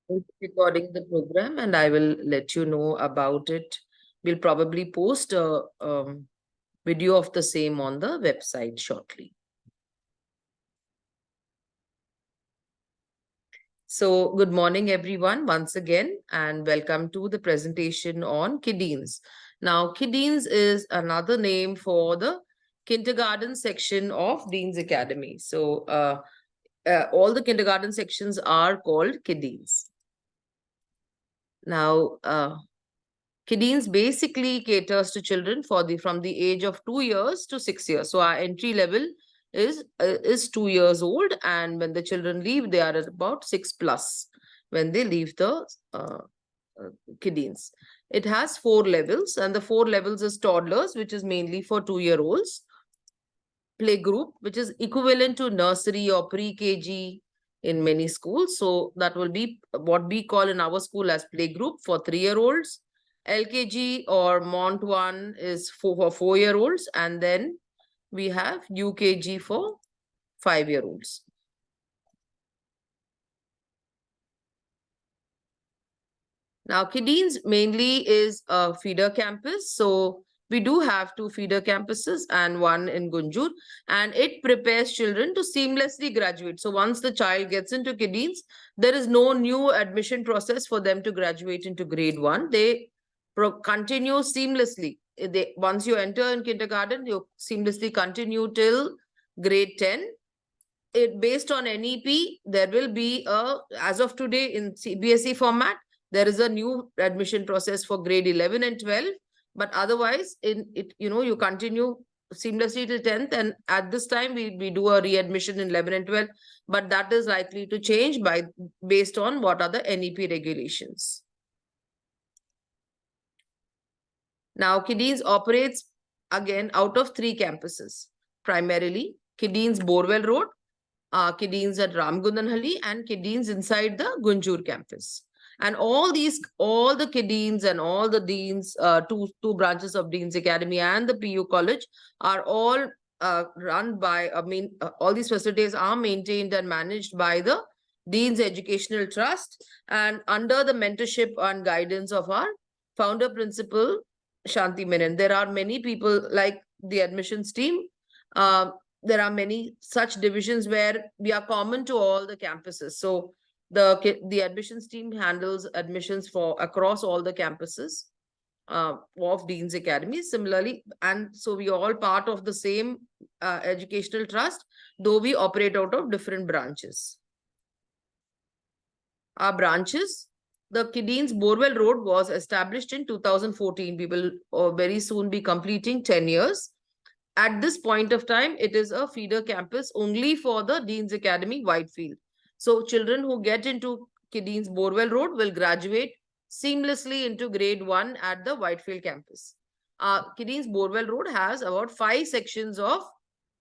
Recording the program and I will let you know about it. We'll probably post a video of the same on the website shortly. So good morning, everyone, once again, and welcome to the presentation on Kiddies. Now, Kiddies is another name for the kindergarten section of Dean's Academy. So all the kindergarten sections are called Kiddies. Now, Kiddies basically caters to children from the age of 2 years to 6 years. So our entry level is 2 years old, and when the children leave, they are at about 6 plus when they leave the Kiddies. It has 4 levels, and the 4 levels is toddlers, which is mainly for 2-year-olds, playgroup, which is equivalent to nursery or pre-KG in many schools. So that will be what we call in our school as playgroup for 3-year-olds. LKG or Mont 1 is for 4-year-olds, and then we have UKG for 5-year-olds. Now, Kiddies mainly is a feeder campus. So we do have 2 feeder campuses and 1 in Gunjur, and it prepares children to seamlessly graduate. So once the child gets into Kiddies, there is no new admission process for them to graduate into grade 1. They continue seamlessly. Once you enter in kindergarten, you seamlessly continue till grade 10. Based on NEP, there will be as of today in CBSE format, there is a new admission process for grade 11 and 12, but otherwise you continue seamlessly till 10th, and at this time we do a readmission in 11 and 12, but that is likely to change based on what are the NEP regulations. Now, Kiddies operates again out of 3 campuses, primarily Kiddies Borwell Road, Kiddies at Ramgundanhalli, and Kiddies inside the Gunjur campus. And all the Kiddies and all the Deans, two branches of Dean's Academy and the PU College are all run by, all these facilities are maintained and managed by the Dean's Educational Trust and under the mentorship and guidance of our founder principal, Shanti Menon. There are many people like the admissions team. There are many such divisions where we are common to all the campuses. So the admissions team handles admissions for across all the campuses of Dean's Academy. Similarly, and so we are all part of the same educational trust, though we operate out of different branches. Our branches, the Kiddies Borwell Road was established in 2014. We will very soon be completing 10 years. At this point of time, it is a feeder campus only for the Dean's Academy, Whitefield. So children who get into Kiddies Borwell Road will graduate seamlessly into grade 1 at the Whitefield campus. Kiddies Borwell Road has about 5 sections of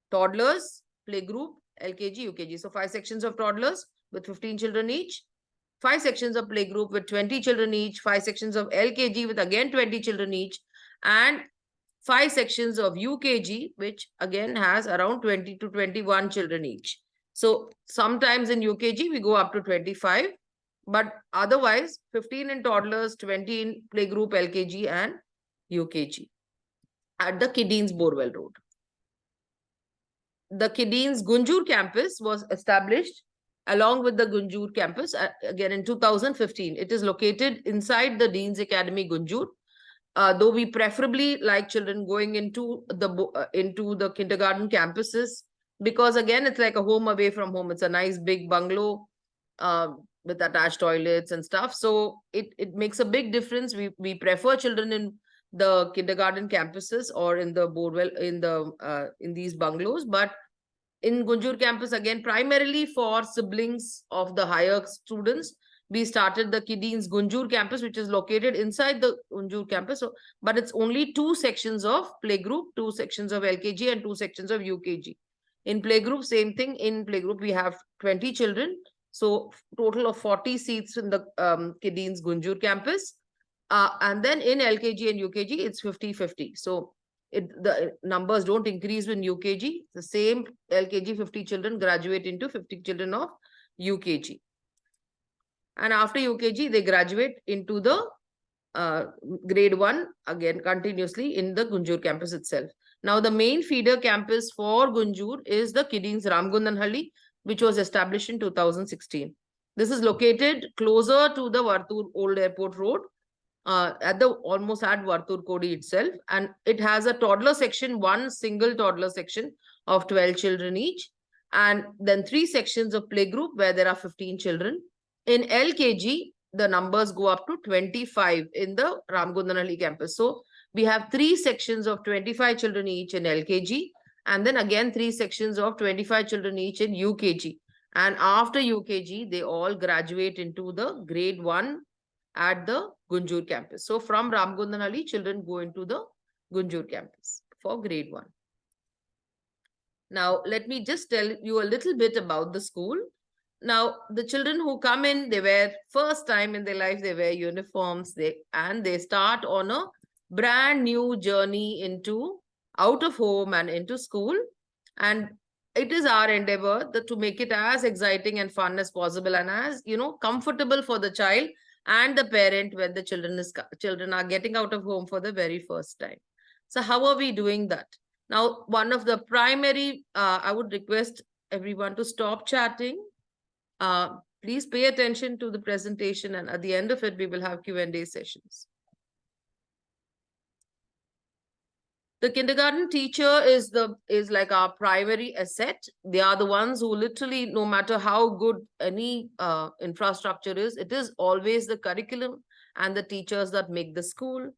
toddlers, playgroup, LKG, UKG. So 5 sections of toddlers with 15 children each, 5 sections of playgroup with 20 children each, 5 sections of LKG with again 20 children each, and 5 sections of UKG, which again has around 20 to 21 children each. So sometimes in UKG, we go up to 25, but otherwise 15 in toddlers, 20 in playgroup, LKG and UKG at the Kiddies Borwell Road. The Kiddies Gunjur campus was established along with the Gunjur campus again in 2015. It is located inside the Dean's Academy Gunjur. Though we preferably like children going into the kindergarten campuses, because again, it's like a home away from home. It's a nice big bungalow with attached toilets and stuff. So it makes a big difference. We prefer children in the kindergarten campuses or in the Borwell in these bungalows, but in Gunjur campus again, primarily for siblings of the higher students, we started the Kiddies Gunjur campus, which is located inside the Gunjur campus. So, but it's only 2 sections of playgroup, 2 sections of LKG, and 2 sections of UKG. In playgroup, same thing. In playgroup, we have 20 children. So, total of 40 seats in the Kiddies Gunjur campus. And then in LKG and UKG, it's 50-50. So, the numbers don't increase in UKG. The same LKG 50 children graduate into 50 children of UKG. And after UKG, they graduate into the grade 1 again continuously in the Gunjur campus itself. Now, the main feeder campus for Gunjur is the Kiddings Ramgundanhalli, which was established in 2016. This is located closer to the Vartur Old Airport Road, almost at Vartur Kodi itself, and it has a toddler section, one single toddler section of 12 children each, and then 3 sections of playgroup where there are 15 children. In LKG, the numbers go up to 25 in the Ramgundanhalli campus. So we have 3 sections of 25 children each in LKG, and then again 3 sections of 25 children each in UKG. And after UKG, they all graduate into the grade 1 at the Gunjur campus. So from Ramgundanhalli, children go into the Gunjur campus for grade 1. Now, let me just tell you a little bit about the school. Now, the children who come in, they wear, first time in their life, they wear uniforms, and they start on a brand new journey into out of home and into school. And it is our endeavor to make it as exciting and fun as possible, and as, comfortable for the child and the parent when the children are getting out of home for the very first time. So how are we doing that? Now, one of the primary, I would request everyone to stop chatting. Please pay attention to the presentation, and at the end of it, we will have Q&A sessions. The kindergarten teacher is like our primary asset. They are the ones who literally, no matter how good any infrastructure is, it is always the curriculum and the teachers that make the school.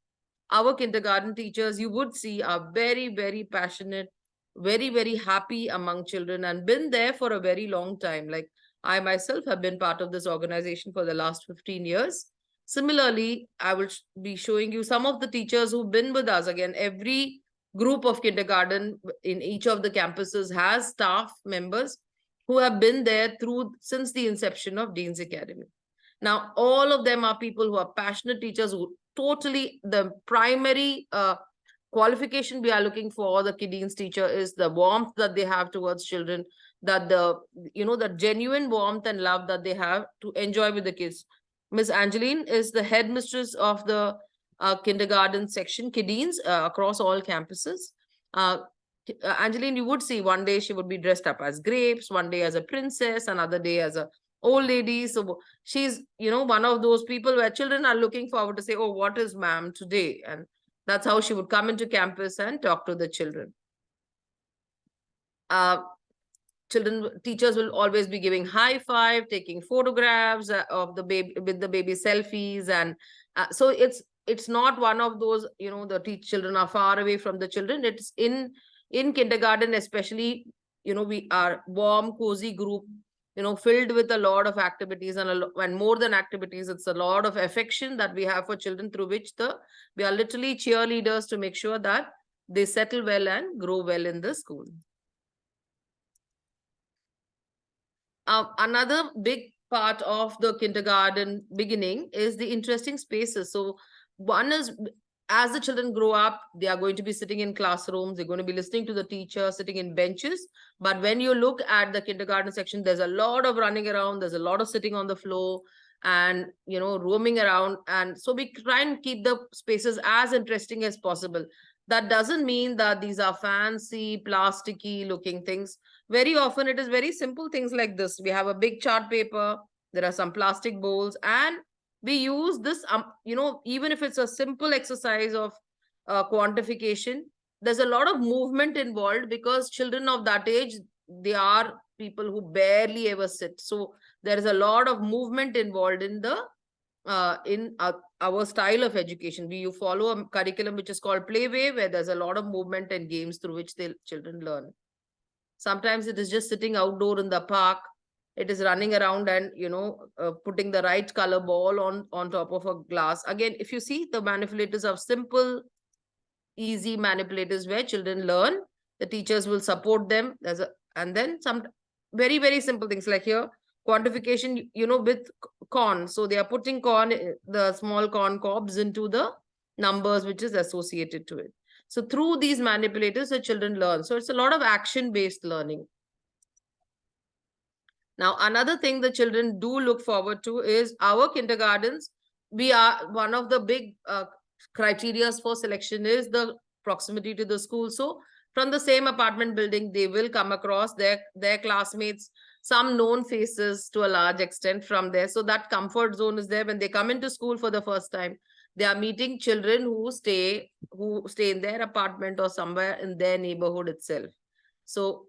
Our kindergarten teachers, you would see, are very, very passionate, very, very happy among children, and been there for a very long time. Like, I myself have been part of this organization for the last 15 years. Similarly, I will be showing you some of the teachers who've been with us. Again, every group of kindergarten in each of the campuses has staff members who have been there since the inception of Dean's Academy. Now, all of them are people who are passionate teachers who totally, the primary qualification we are looking for the Kiddings teacher is the warmth that they have towards children, that the genuine warmth and love that they have to enjoy with the kids. Miss Angeline is the headmistress of the kindergarten section, Kiddings, across all campuses. Angeline, you would see one day she would be dressed up as grapes, one day as a princess, another day as a old lady. So she's, one of those people where children are looking forward to say, oh, what is ma'am today? And that's how she would come into campus and talk to the children. Teachers will always be giving high five, taking photographs of the baby with the baby selfies. And so it's not one of those, the children are far away from the children. It's in kindergarten, especially, we are warm, cozy group, filled with a lot of activities, and more than activities, it's a lot of affection that we have for children, through which we are literally cheerleaders to make sure that they settle well and grow well in the school. Another big part of the kindergarten beginning is the interesting spaces. So one is, as the children grow up, they are going to be sitting in classrooms, they're going to be listening to the teacher, sitting in benches. But when you look at the kindergarten section, there's a lot of running around, there's a lot of sitting on the floor and, roaming around. And so we try and keep the spaces as interesting as possible. That doesn't mean that these are fancy, plasticky looking things. Very often it is very simple things like this. We have a big chart paper, there are some plastic bowls, and we use this, even if it's a simple exercise of quantification, there's a lot of movement involved, because children of that age, they are people who barely ever sit. So there is a lot of movement involved in our style of education. We follow a curriculum which is called Playway, where there's a lot of movement and games through which the children learn. Sometimes it is just sitting outdoor in the park. It is running around and, putting the right color ball on top of a glass. Again, if you see, the manipulators are simple, easy manipulators where children learn. The teachers will support them. And then some very, very simple things like here, quantification, with corn. So they are putting corn, the small corn cobs, into the numbers which is associated to it. So through these manipulators, the children learn. So it's a lot of action-based learning. Now, another thing the children do look forward to is our kindergartens. We are one of the big criteria for selection is the proximity to the school. So from the same apartment building, they will come across their classmates, some known faces to a large extent from there. So that comfort zone is there. When they come into school for the first time, they are meeting children who stay in their apartment or somewhere in their neighborhood itself. So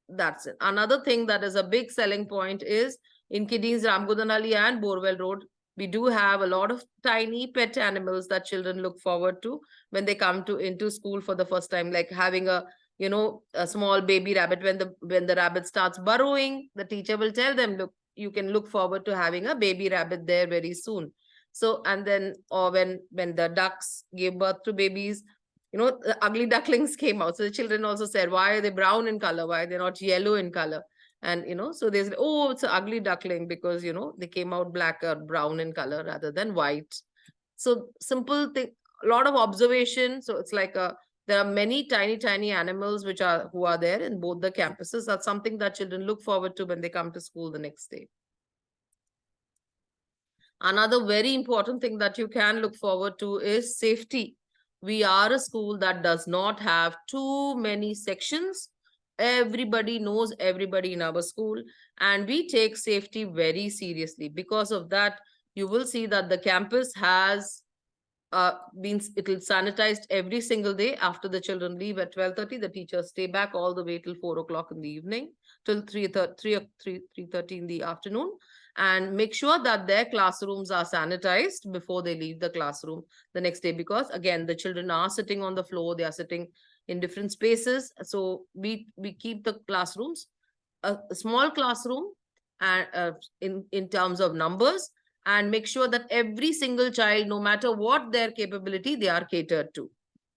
that's it. Another thing that is a big selling point is in Kiddies, Ramgudanali and Borwell Road, we do have a lot of tiny pet animals that children look forward to when they come into school for the first time, like having a a small baby rabbit. When the rabbit starts burrowing, the teacher will tell them, look, you can look forward to having a baby rabbit there very soon. So, and then, or when the ducks gave birth to babies, the ugly ducklings came out. So the children also said, why are they brown in color? Why are they not yellow in color? And, so they said, oh, it's an ugly duckling because, they came out black or brown in color rather than white. So simple thing, a lot of observation. So it's like there are many tiny animals who are there in both the campuses. That's something that children look forward to when they come to school the next day. Another very important thing that you can look forward to is safety. We are a school that does not have too many sections. Everybody knows everybody in our school, and we take safety very seriously. Because of that, you will see that the campus has it'll sanitized every single day. After the children leave at 12:30, the teachers stay back all the way till 4 o'clock in the evening, till 3:30 in the afternoon, and make sure that their classrooms are sanitized before they leave the classroom the next day. Because again, the children are sitting on the floor, they are sitting in different spaces. So we keep the classrooms a small classroom and in terms of numbers, and make sure that every single child, no matter what their capability, they are catered to.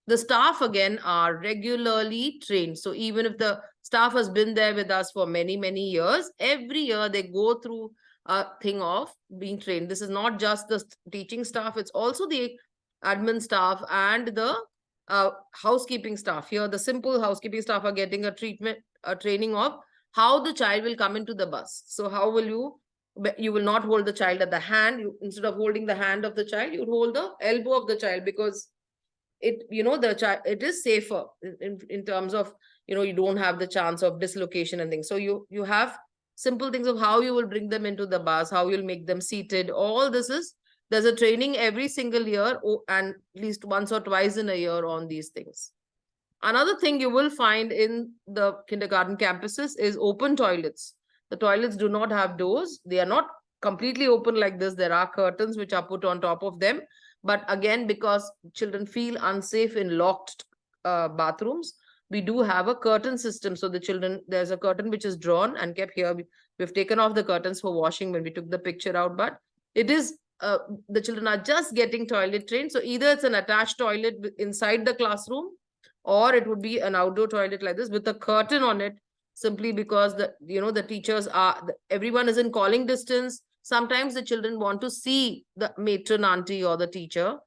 The staff again are regularly trained. So even if the staff has been there with us for many years, every year they go through a thing of being trained. This is not just the teaching staff, it's also the admin staff and the housekeeping staff. Here the simple housekeeping staff are getting a training of how the child will come into the bus. So how will you will not hold the child at the hand. Instead of holding the hand of the child, you hold the elbow of the child, because the child, it is safer in terms of, you don't have the chance of dislocation and things. So you have simple things of how you will bring them into the bus, how you'll make them seated. All this there's a training every single year, and at least once or twice in a year on these things. Another thing you will find in the kindergarten campuses is open toilets. The toilets do not have doors. They are not completely open like this. There are curtains which are put on top of them. But again, because children feel unsafe in locked bathrooms, we do have a curtain system. So the children, there's a curtain which is drawn and kept here. We've taken off the curtains for washing when we took the picture out, but it is, the children are just getting toilet trained. So either it's an attached toilet inside the classroom, or it would be an outdoor toilet like this with a curtain on it, simply because the teachers everyone is in calling distance. Sometimes the children want to see the matron auntie or the teacher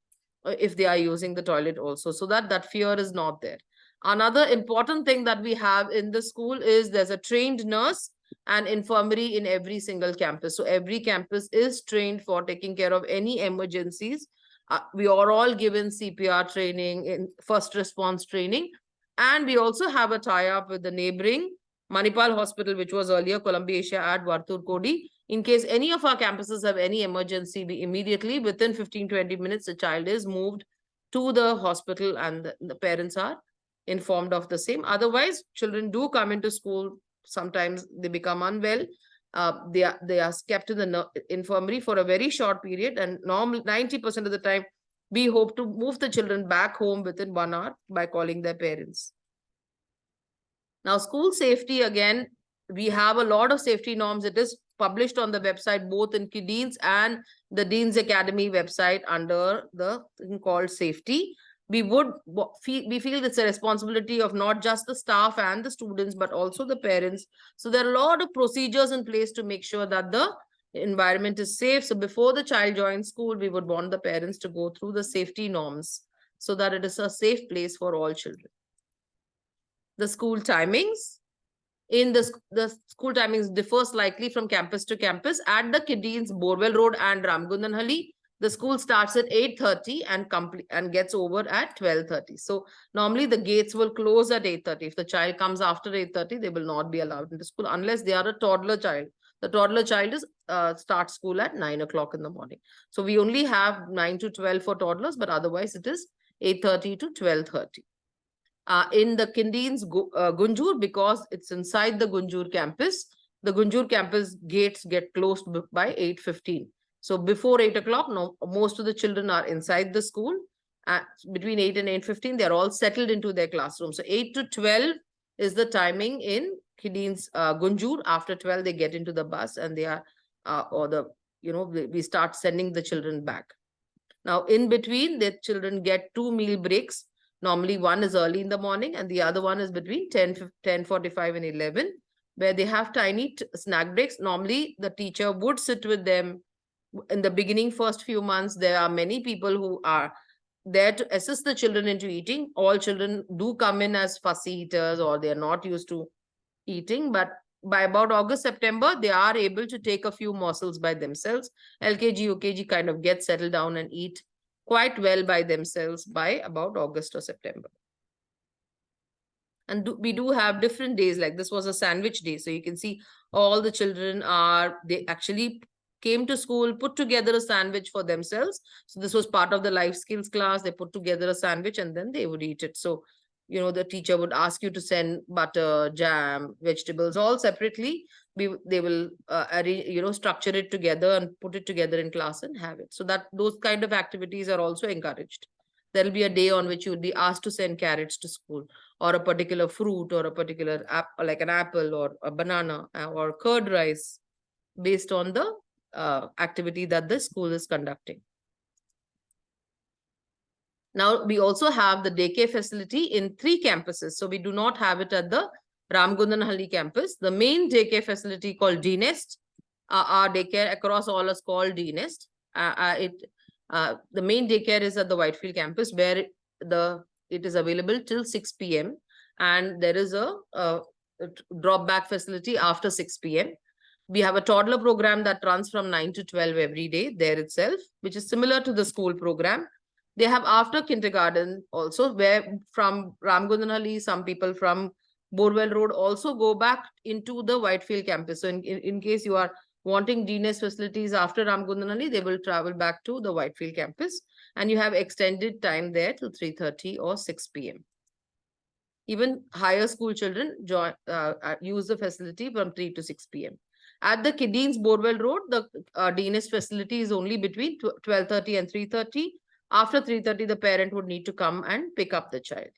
if they are using the toilet also, so that fear is not there. Another important thing that we have in the school is there's a trained nurse and infirmary in every single campus. So every campus is trained for taking care of any emergencies. We are all given CPR training, in first response training, and we also have a tie-up with the neighboring Manipal Hospital, which was earlier Columbia Asia at Vartur Kodi. In case any of our campuses have any emergency, we immediately, within 15-20 minutes, the child is moved to the hospital and the parents are informed of the same. Otherwise, children do come into school. Sometimes they become unwell. They are kept in the infirmary for a very short period, and normally 90% of the time we hope to move the children back home within 1 hour by calling their parents. Now, school safety, again, we have a lot of safety norms. It is published on the website, both in Dean's and the Dean's Academy website, under the thing called safety. We feel it's a responsibility of not just the staff and the students, but also the parents. So there are a lot of procedures in place to make sure that the environment is safe. So before the child joins school, we would want the parents to go through the safety norms so that it is a safe place for all children. The school timings. in the school timings differ slightly from campus to campus. At the Kiddies, Borwell Road and Ramgundanhalli, the school starts at 8:30 and gets over at 12:30. So normally the gates will close at 8:30. If the child comes after 8:30, they will not be allowed into school unless they are a toddler child. The toddler child is starts school at 9 o'clock in the morning. So we only have 9 to 12 for toddlers, but otherwise it is 8:30 to 12:30. In the Kindeens Gunjur, because it's inside the Gunjur campus, the Gunjur campus gates get closed by 8:15. So before 8 o'clock, no, most of the children are inside the school. Between 8 and 8:15, they're all settled into their classroom. So 8 to 12 is the timing in Kindeens Gunjur. After 12, they get into the bus and they are, we start sending the children back. Now, in between, the children get 2 meal breaks. Normally, one is early in the morning and the other one is between 10:45 and 11, where they have tiny snack breaks. Normally, the teacher would sit with them. In the beginning, first few months, there are many people who are there to assist the children into eating. All children do come in as fussy eaters or they are not used to eating, but by about August, September, they are able to take a few morsels by themselves. LKG, UKG kind of get settled down and eat quite well by themselves by about August or September. And we do have different days, like this was a sandwich day. So you can see all the children they actually came to school, put together a sandwich for themselves. So this was part of the life skills class. They put together a sandwich and then they would eat it. So, the teacher would ask you to send butter, jam, vegetables, all separately. They will structure it together and put it together in class and have it. So that those kind of activities are also encouraged. There'll be a day on which you would be asked to send carrots to school, or a particular fruit, or a particular like an apple or a banana or curd rice, based on the activity that the school is conducting. Now, we also have the daycare facility in 3 campuses. So we do not have it at the Ramgundanhalli campus. The main daycare facility called D-Nest, our daycare across all is called D-Nest. The main daycare is at the Whitefield campus, where it is available till 6 p.m. and there is a drop back facility after 6 p.m. We have a toddler program that runs from 9 to 12 every day there itself, which is similar to the school program. They have after kindergarten also, where from Ramgundanhalli, some people from Borwell Road also go back into the Whitefield campus. So in case you are wanting D-Nest facilities after Ramgundanhalli, they will travel back to the Whitefield campus, and you have extended time there till 3:30 or 6 p.m. Even higher school children use the facility from 3 to 6 p.m. At the Kiddeens Borwell Road, the D-Nest facility is only between 12:30 and 3:30. After 3:30, the parent would need to come and pick up the child.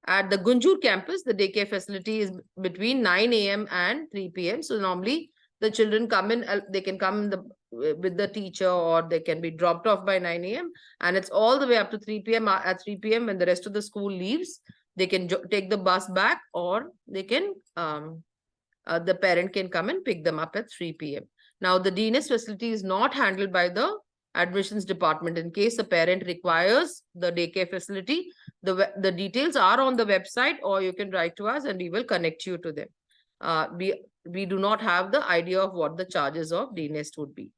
At the Gunjur campus, the daycare facility is between 9 a.m. and 3 p.m. So normally the children come in, they can come with the teacher, or they can be dropped off by 9 a.m. And it's all the way up to 3 p.m. At 3 p.m. when the rest of the school leaves, they can take the bus back, or they can, the parent can come and pick them up at 3 p.m. Now, the D-Nest facility is not handled by the admissions department. In case the parent requires the daycare facility, the details are on the website, or you can write to us and we will connect you to them. We do not have the idea of what the charges of D-Nest would be.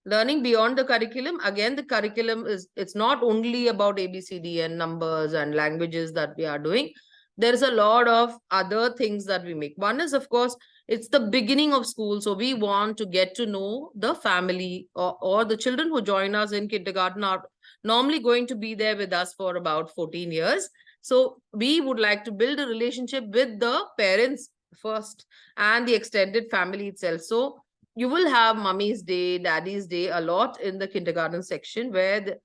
Learning beyond the curriculum. Again, the curriculum it's not only about ABCD and numbers and languages that we are doing. There is a lot of other things that we make. One is, of course, it's the beginning of school. So we want to get to know the family, or the children who join us in kindergarten are normally going to be there with us for about 14 years. So we would like to build a relationship with the parents first and the extended family itself. So you will have mummy's day, daddy's day a lot in the kindergarten section, where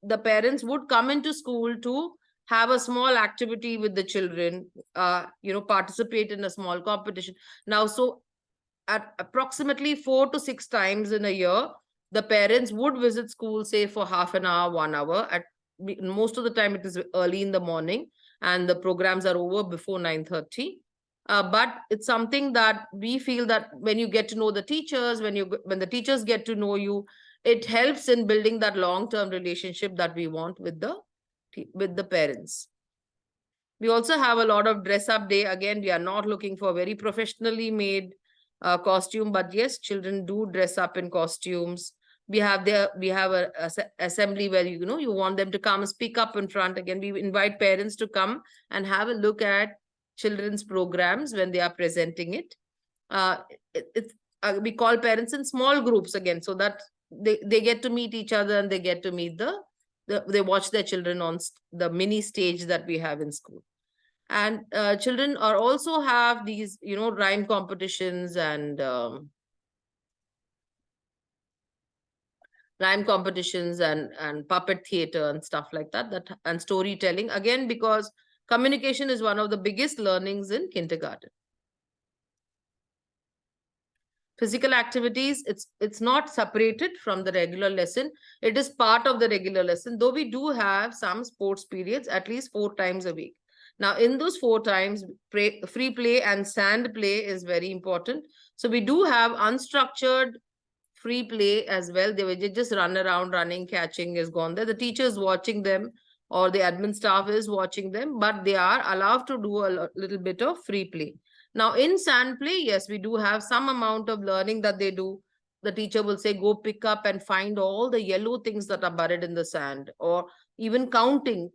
the parents would come into school to have a small activity with the children, participate in a small competition. Now, so at approximately 4 to 6 times in a year, the parents would visit school, say for half an hour, 1 hour. Most of the time it is early in the morning and the programs are over before 9:30. But it's something that we feel that when you get to know the teachers, when the teachers get to know you, it helps in building that long-term relationship that we want with the with the parents. We also have a lot of dress up day. Again, we are not looking for very professionally made costume, but yes, children do dress up in costumes. We have a assembly where you want them to come speak up in front. Again, we invite parents to come and have a look at children's programs when they are presenting it. We call parents in small groups again, so that they get to meet each other and they get to meet they watch their children on the mini stage that we have in school. And children are also have these, rhyme competitions and puppet theater and stuff like that, and storytelling, again, because communication is one of the biggest learnings in kindergarten. Physical activities, it's not separated from the regular lesson. It is part of the regular lesson, though we do have some sports periods at least 4 times a week. Now, in those 4 times, free play and sand play is very important. So we do have unstructured free play as well. They just run around, running, catching is gone there. The teacher is watching them, or the admin staff is watching them, but they are allowed to do a little bit of free play. Now, in sand play, yes, we do have some amount of learning that they do. The teacher will say, go pick up and find all the yellow things that are buried in the sand, or even counting,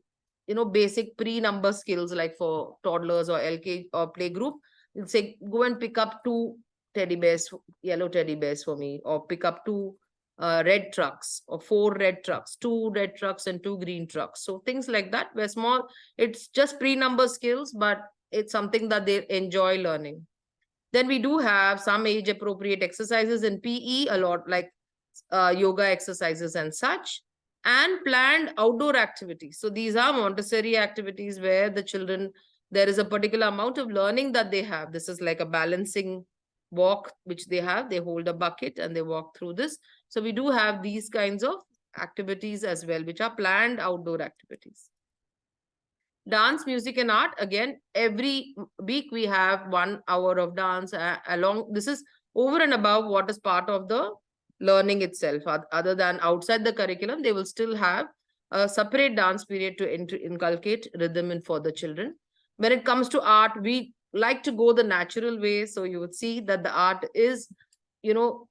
basic pre-number skills, like for toddlers or LK or play group. They'll say, go and pick up 2 teddy bears, yellow teddy bears for me, or pick up 2 red trucks, or 4 red trucks, 2 red trucks and 2 green trucks. So things like that, where small, it's just pre-number skills, but it's something that they enjoy learning. Then we do have some age appropriate exercises in PE, a lot, like yoga exercises and such, and planned outdoor activities. So these are Montessori activities where the children, there is a particular amount of learning that they have. This is like a balancing walk which they have. They hold a bucket and they walk through this. So we do have these kinds of activities as well, which are planned outdoor activities. Dance, music, and art. Again, every week we have 1 hour of dance along. This is over and above what is part of the learning itself. Other than outside the curriculum, they will still have a separate dance period to inculcate rhythm for the children. When it comes to art, we like to go the natural way. So you would see that the art is,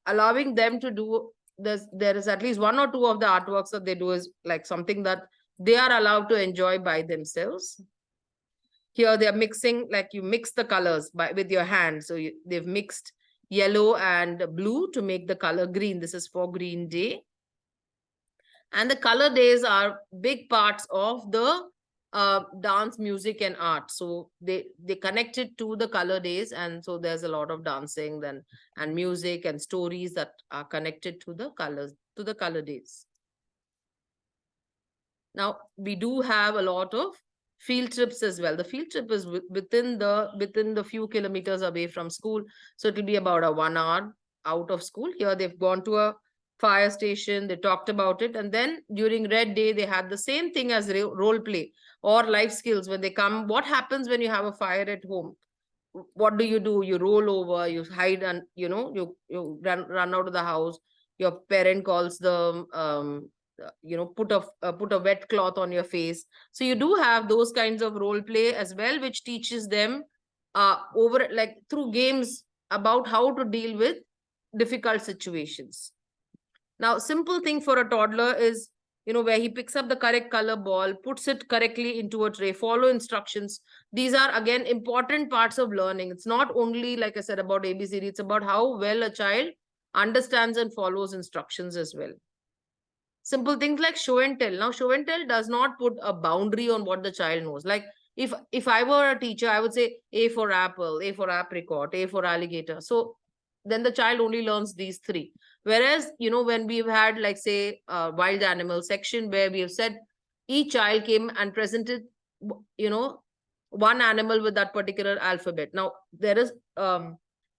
allowing them to do this. There is at least 1 or 2 of the artworks that they do is like something that they are allowed to enjoy by themselves. Here they are mixing, like you mix the colors with your hand. So they've mixed yellow and blue to make the color green. This is for Green Day. And the color days are big parts of the dance, music, and art. So they connect it to the color days. And so there's a lot of dancing then and music and stories that are connected to the colors, to the color days. Now, we do have a lot of field trips as well. The field trip is within the few kilometers away from school. So it will be about a 1 hour out of school. Here they've gone to a fire station, they talked about it. And then during Red Day, they had the same thing as role play or life skills. When they come, what happens when you have a fire at home? What do? You roll over, you hide, and you run out of the house. Your parent calls the put a wet cloth on your face. So you do have those kinds of role play as well, which teaches them through games about how to deal with difficult situations. Now, simple thing for a toddler is, where he picks up the correct color ball, puts it correctly into a tray, follow instructions. These are, again, important parts of learning. It's not only, like I said, about ABCD, it's about how well a child understands and follows instructions as well. Simple things like show and tell. Now, show and tell does not put a boundary on what the child knows. Like if I were a teacher, I would say A for apple, A for apricot, A for alligator. So then the child only learns these 3. Whereas, when we've had, like, say, a wild animal section where we have said each child came and presented, one animal with that particular alphabet. Now, there is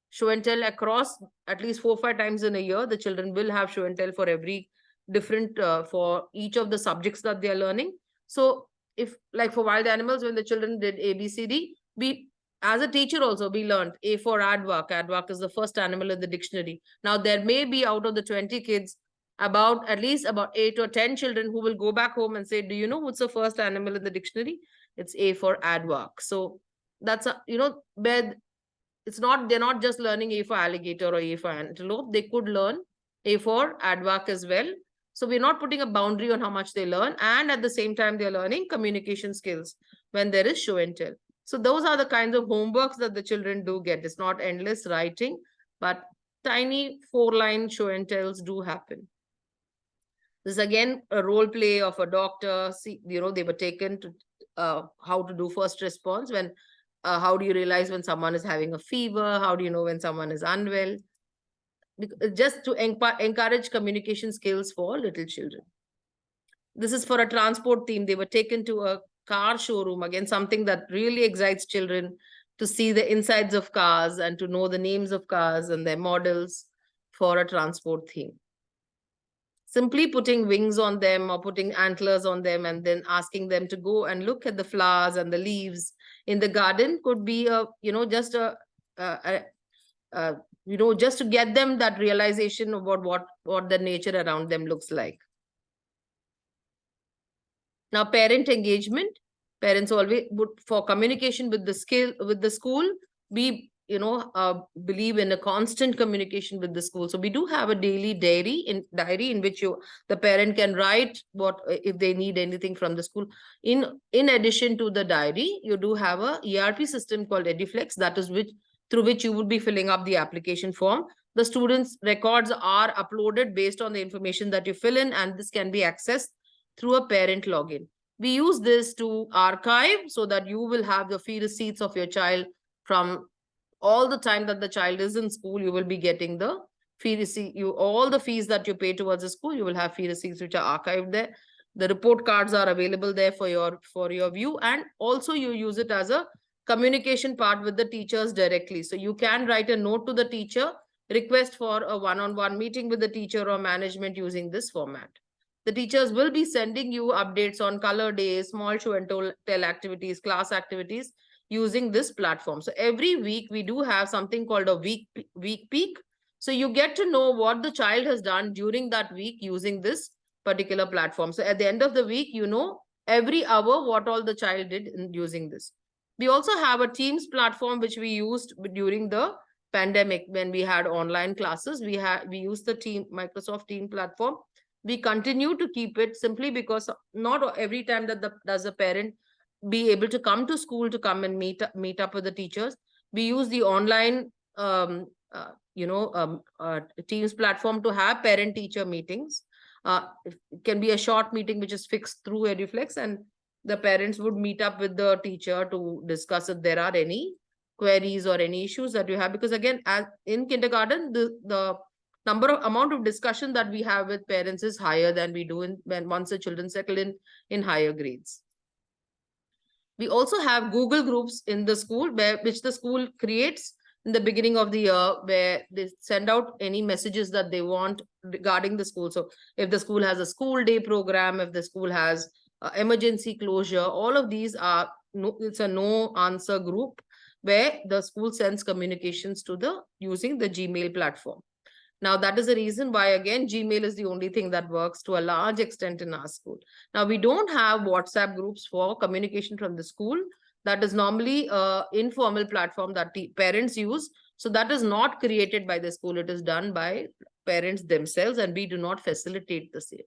show and tell across at least 4 or 5 times in a year. The children will have show and tell for every different for each of the subjects that they are learning. So if, like, for wild animals, when the children did ABCD, we, as a teacher also, we learned A for aardvark. Aardvark is the first animal in the dictionary. Now, there may be out of the 20 kids, about at least about 8 or 10 children who will go back home and say, do you know what's the first animal in the dictionary? It's A for aardvark. So that's a, where it's not, they're not just learning A for alligator or A for antelope. They could learn A for aardvark as well. So we're not putting a boundary on how much they learn. And at the same time, they're learning communication skills when there is show and tell. So those are the kinds of homeworks that the children do get. It's not endless writing, but tiny 4-line show and tells do happen. This is again a role play of a doctor. See, they were taken to how to do first response when how do you realize when someone is having a fever? How do you know when someone is unwell? Just to encourage communication skills for little children. This is for a transport team. They were taken to a car showroom, again, something that really excites children, to see the insides of cars and to know the names of cars and their models for a transport theme. Simply putting wings on them or putting antlers on them and then asking them to go and look at the flowers and the leaves in the garden could be just just to get them that realization about what the nature around them looks like. Now, parent engagement. Parents always would, for communication with the school, we believe in a constant communication with the school. So we do have a daily diary in which the parent can write what if they need anything from the school. In addition to the diary, you do have a ERP system called Eduflex, that is through which you would be filling up the application form. The students' records are uploaded based on the information that you fill in, and this can be accessed through a parent login. We use this to archive so that you will have the fee receipts of your child from all the time that the child is in school. You will be getting the fee receipt. All the fees that you pay towards the school, you will have fee receipts which are archived there. The report cards are available there for your view, and also you use it as a communication part with the teachers directly. So you can write a note to the teacher, request for a one-on-one meeting with the teacher or management using this format. The teachers will be sending you updates on color days, small show and tell activities, class activities using this platform. So every week we do have something called a week peak. So you get to know what the child has done during that week using this particular platform. So at the end of the week, every hour what all the child did in using this. We also have a Teams platform which we used during the pandemic when we had online classes. We used the Microsoft Team platform. We continue to keep it simply because not every time does the parent be able to come to school to come and meet up with the teachers. We use the online Teams platform to have parent-teacher meetings. It can be a short meeting which is fixed through Eduflex, and the parents would meet up with the teacher to discuss if there are any queries or any issues that you have. Because again, as in kindergarten, the amount of discussion that we have with parents is higher than we do once the children settle in higher grades. We also have Google groups in the school which the school creates in the beginning of the year, where they send out any messages that they want regarding the school. So if the school has a school day program, if the school has emergency closure, all of these are it's a no answer group where the school sends communications to using the Gmail platform. Now, that is the reason why, again, Gmail is the only thing that works to a large extent in our school. Now, we don't have WhatsApp groups for communication from the school. That is normally an informal platform that parents use. So that is not created by the school. It is done by parents themselves, and we do not facilitate the same.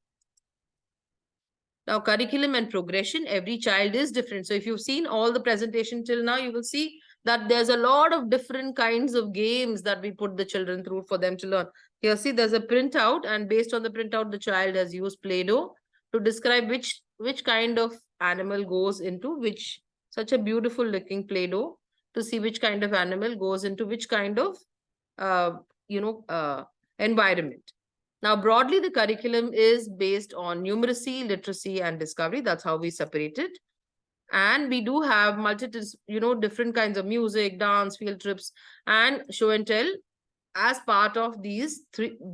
Now, curriculum and progression, every child is different. So if you've seen all the presentation till now, you will see that there's a lot of different kinds of games that we put the children through for them to learn. Here, see, there's a printout, and based on the printout, the child has used Play-Doh to describe which kind of animal goes into which. Such a beautiful looking Play-Doh to see which kind of animal goes into which kind of, environment. Now, broadly, the curriculum is based on numeracy, literacy, and discovery. That's how we separate it. And we do have different kinds of music, dance, field trips, and show and tell as part of these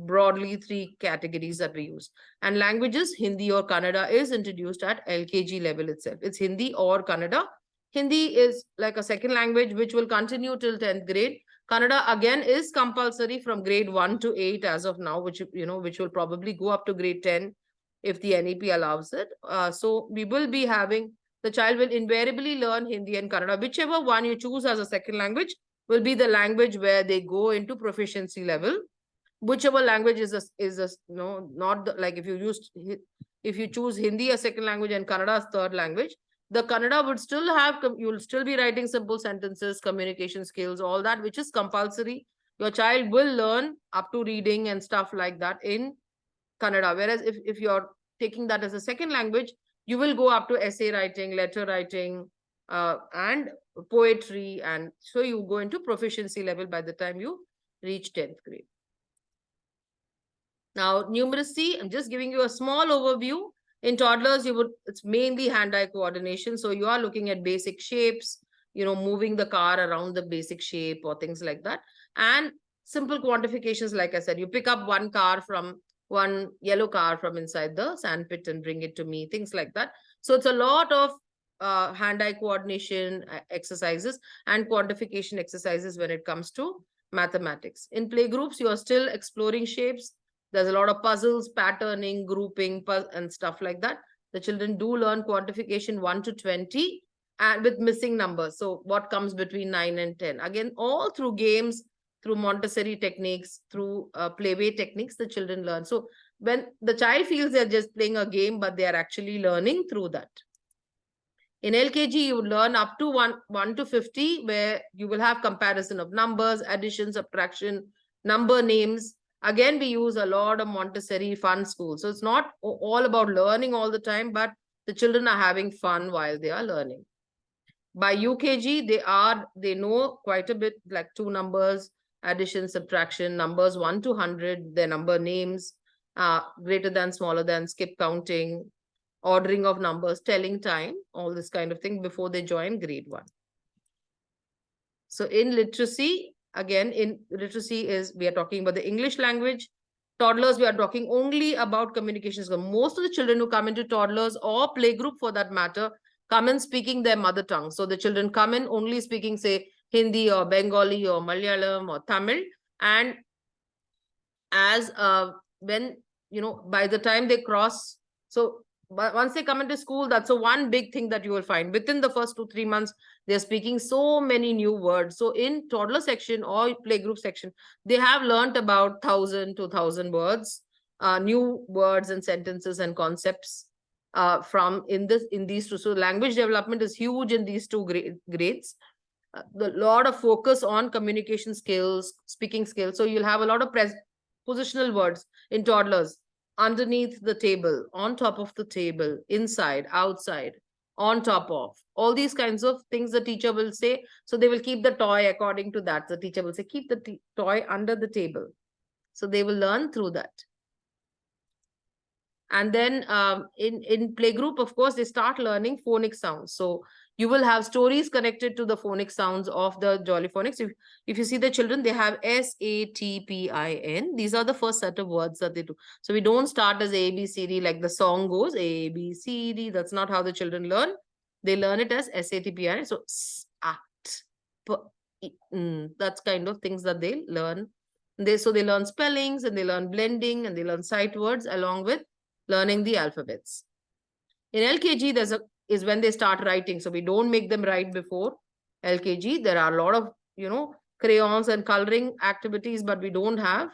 broadly three categories that we use. And languages, Hindi or Kannada, is introduced at LKG level itself. It's Hindi or Kannada. Hindi is like a second language, which will continue till 10th grade. Kannada again is compulsory from grade 1 to 8 as of now, which will probably go up to grade 10 if the NEP allows it. So we will be having, the child will invariably learn Hindi and Kannada. Whichever one you choose as a second language will be the language where they go into proficiency level. Whichever language is not like if you choose Hindi as second language and Kannada as third language, the Kannada would still have, you'll still be writing simple sentences, communication skills, all that, which is compulsory. Your child will learn up to reading and stuff like that in Kannada. Whereas if you're taking that as a second language, you will go up to essay writing, letter writing, and poetry. And so you go into proficiency level by the time you reach 10th grade. Now, numeracy, I'm just giving you a small overview. In toddlers, it's mainly hand-eye coordination. So you are looking at basic shapes, moving the car around the basic shape or things like that. And simple quantifications, like I said, you pick up one yellow car from inside the sandpit and bring it to me, things like that. So it's a lot of hand-eye coordination exercises and quantification exercises when it comes to mathematics. In playgroups, you are still exploring shapes. There's a lot of puzzles, patterning, grouping, and stuff like that. The children do learn quantification 1 to 20 and with missing numbers. So what comes between 9 and 10? Again, all through games, through Montessori techniques, through playway techniques, the children learn. So when the child feels they're just playing a game, but they are actually learning through that. In LKG, you would learn up to 1 to 50, where you will have comparison of numbers, addition, subtraction, number names. Again, we use a lot of Montessori fun schools. So it's not all about learning all the time, but the children are having fun while they are learning. By UKG, they know quite a bit, like two numbers, addition, subtraction, numbers 1 to 100, their number names, greater than, smaller than, skip counting, ordering of numbers, telling time, all this kind of thing before they join grade 1. So in literacy, again, we are talking about the English language. Toddlers, we are talking only about communications. Most of the children who come into toddlers or playgroup for that matter, come in speaking their mother tongue. So the children come in only speaking, say, Hindi or Bengali or Malayalam or Tamil. And as when, by the time they cross, so but once they come into school, that's a one big thing that you will find. Within the first 2-3 months, they're speaking so many new words. So in toddler section or playgroup section, they have learned about 1,000 to 1,000 words, new words and sentences and concepts from in these two. So language development is huge in these two grades. The lot of focus on communication skills, speaking skills. So you'll have a lot of positional words in toddlers. Underneath the table, on top of the table, inside, outside, on top of, all these kinds of things the teacher will say. So they will keep the toy according to that. The teacher will say, keep the toy under the table. So they will learn through that. And then in playgroup, of course, they start learning phonic sounds. So you will have stories connected to the phonic sounds of the jolly phonics. If you see the children, they have SATPIN. These are the first set of words that they do. So we don't start as ABCD like the song goes, ABCD. That's not how the children learn. They learn it as SATPIN. So that's kind of things that they learn. So they learn spellings and they learn blending and they learn sight words along with learning the alphabets. In LKG, is when they start writing. So we don't make them write before LKG. There are a lot of, crayons and coloring activities, but we don't have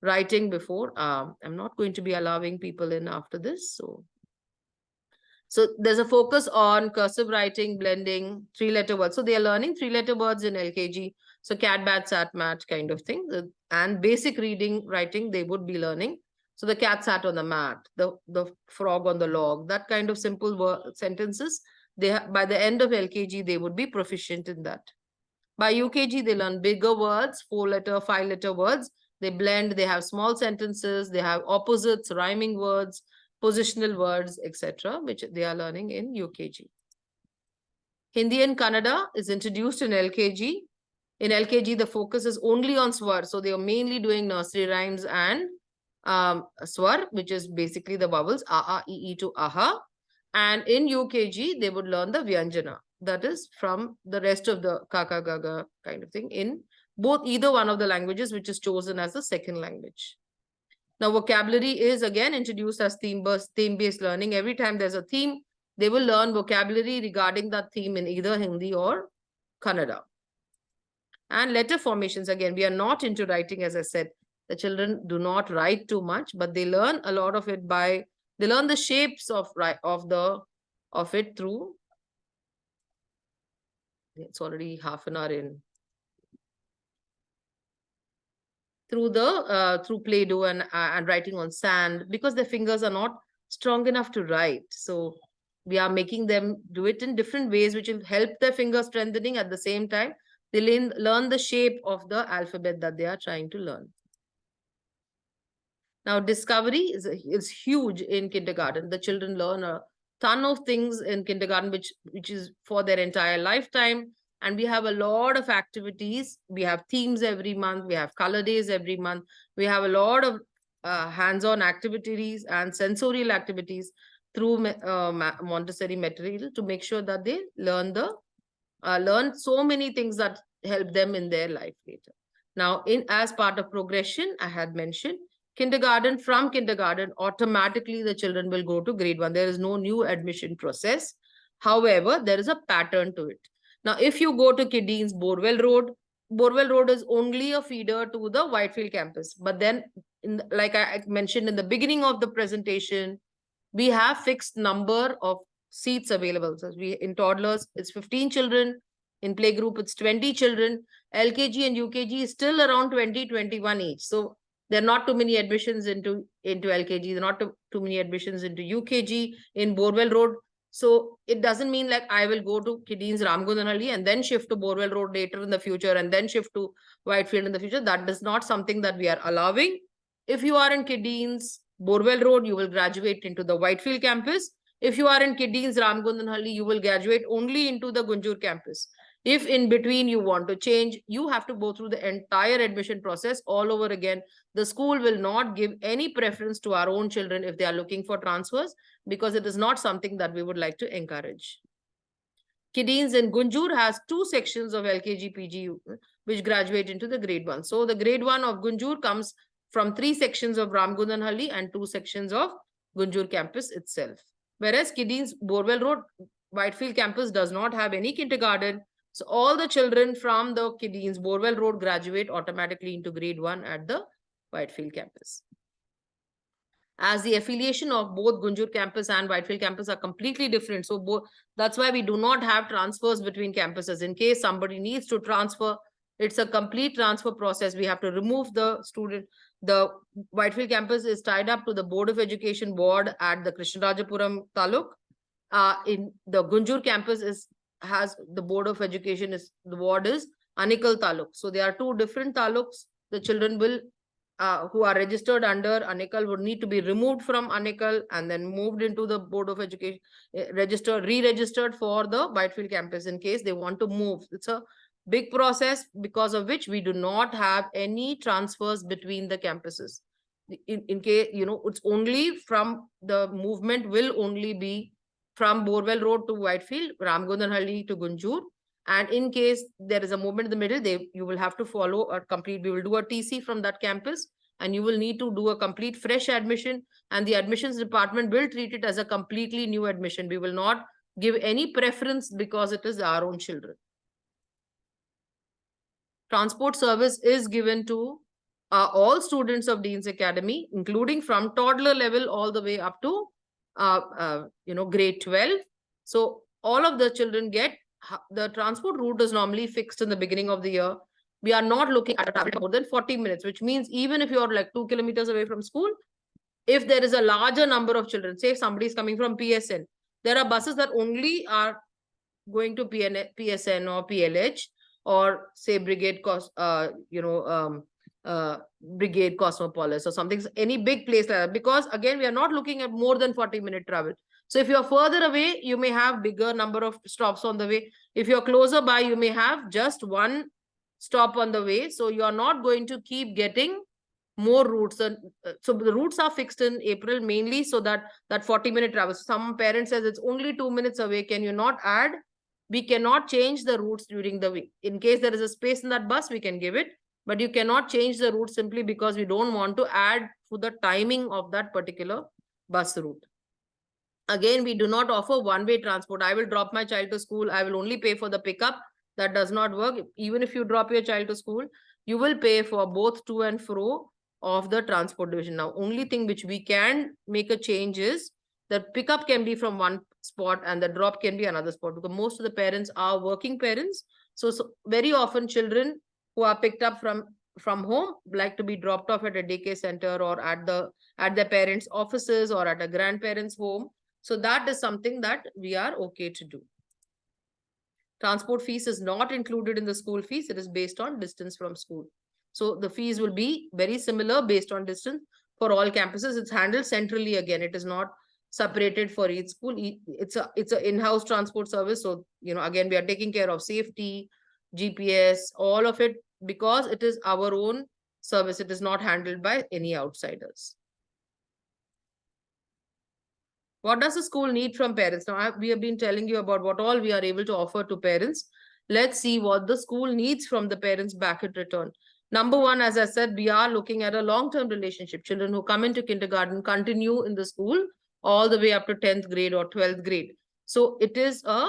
writing before. I'm not going to be allowing people in after this. So there's a focus on cursive writing, blending, 3-letter words. So they are learning 3-letter words in LKG. So cat, bat, sat, mat kind of thing. And basic reading, writing, they would be learning. So the cat sat on the mat, the frog on the log, that kind of simple sentences. By the end of LKG, they would be proficient in that. By UKG, they learn bigger words, 4-letter, 5-letter words. They blend, they have small sentences, they have opposites, rhyming words, positional words, etc., which they are learning in UKG. Hindi and Kannada is introduced in LKG. In LKG, the focus is only on swar. So they are mainly doing nursery rhymes and swar, which is basically the vowels a, e to aha. And in UKG, they would learn the vyanjana. That is from the rest of the kaka, gaga kind of thing in either one of the languages which is chosen as the second language. Now, vocabulary is again introduced as theme-based learning. Every time there's a theme, they will learn vocabulary regarding that theme in either Hindi or Kannada. And letter formations, again, we are not into writing, as I said. The children do not write too much, but they learn a lot of it they learn the shapes of it through. It's already half an hour in. Through Play-Doh and writing on sand, because their fingers are not strong enough to write. So we are making them do it in different ways, which will help their finger strengthening. At the same time, they learn the shape of the alphabet that they are trying to learn. Now, discovery is huge in kindergarten. The children learn a ton of things in kindergarten, which is for their entire lifetime. And we have a lot of activities. We have themes every month. We have color days every month. We have a lot of hands-on activities and sensorial activities through Montessori material to make sure that they learn so many things that help them in their life later. Now, as part of progression, I had mentioned, from kindergarten, automatically the children will go to grade 1. There is no new admission process. However, there is a pattern to it. Now, if you go to Kideen's Borwell Road is only a feeder to the Whitefield campus. But then, like I mentioned in the beginning of the presentation, we have fixed number of seats available. So in toddlers, it's 15 children. In playgroup, it's 20 children. LKG and UKG is still around 20, 21 each. So there are not too many admissions into LKG. There are not too many admissions into UKG in Borwell Road. So it doesn't mean like I will go to Kideen's Ramgundanhalli and then shift to Borwell Road later in the future and then shift to Whitefield in the future. That is not something that we are allowing. If you are in Kideen's Borwell Road, you will graduate into the Whitefield campus. If you are in Kideen's Ramgundanhalli, you will graduate only into the Gunjur campus. If in between you want to change, you have to go through the entire admission process all over again. The school will not give any preference to our own children if they are looking for transfers, because it is not something that we would like to encourage. Kideen's in Gunjur has 2 sections of LKG PG which graduate into the grade 1. So the grade 1 of Gunjur comes from 3 sections of Ramgundanhalli and 2 sections of Gunjur campus itself. Whereas Kideen's Borwell Road Whitefield campus does not have any kindergarten. So all the children from the Kideen's Borwell Road graduate automatically into grade 1 at the Whitefield campus. As the affiliation of both Gunjur campus and Whitefield campus are completely different. So that's why we do not have transfers between campuses. In case somebody needs to transfer, it's a complete transfer process. We have to remove the student. The Whitefield campus is tied up to the Board of Education board at the Krishnarajapuram Taluk. In the Gunjur campus has the Board of Education the ward is Anikal Taluk. So there are 2 different taluks. The children will who are registered under Anikal would need to be removed from Anikal and then moved into the Board of Education, re-registered for the Whitefield campus in case they want to move. It's a big process, because of which we do not have any transfers between the campuses. In case, it's only from the movement will only be from Borwell Road to Whitefield, Ramgundanhalli to Gunjur. And in case there is a movement in the middle, you will have to follow we will do a TC from that campus, and you will need to do a complete fresh admission, and the admissions department will treat it as a completely new admission. We will not give any preference because it is our own children. Transport service is given to all students of Dean's Academy, including from toddler level all the way up to grade 12. So all of the children get the transport route is normally fixed in the beginning of the year. We are not looking at a travel more than 40 minutes, which means even if you're like 2 kilometers away from school, if there is a larger number of children, say if somebody is coming from PSN, there are buses that only are going to PSN or PLH, or say Brigade Brigade Cosmopolis or something, any big place like that, because again, we are not looking at more than 40-minute travel. So if you're further away, you may have bigger number of stops on the way. If you're closer by, you may have just one stop on the way. So you are not going to keep getting more routes. And so the routes are fixed in April mainly so that 40-minute travel. Some parent says it's only 2 minutes away. Can you not add We cannot change the routes during the week. In case there is a space in that bus, we can give it, but you cannot change the route simply because we don't want to add to the timing of that particular bus route. Again, we do not offer one-way transport. I will drop my child to school. I will only pay for the pickup. That does not work. Even if you drop your child to school, you will pay for both to and fro of the transport division. Now, only thing which we can make a change is that pickup can be from one spot and the drop can be another spot, because most of the parents are working parents. So very often children who are picked up from home like to be dropped off at a daycare center or at their parents' offices or at a grandparents' home. So that is something that we are okay to do. Transport fees is not included in the school fees. It is based on distance from school. So the fees will be very similar based on distance for all campuses. It's handled centrally again. It is not separated for each school. It's an in-house transport service. So, again, we are taking care of safety, GPS, all of it, because it is our own service. It is not handled by any outsiders. What does the school need from parents? Now, we have been telling you about what all we are able to offer to parents. Let's see what the school needs from the parents back in return. Number one, as I said, we are looking at a long-term relationship. Children who come into kindergarten continue in the school all the way up to 10th grade or 12th grade. So it is a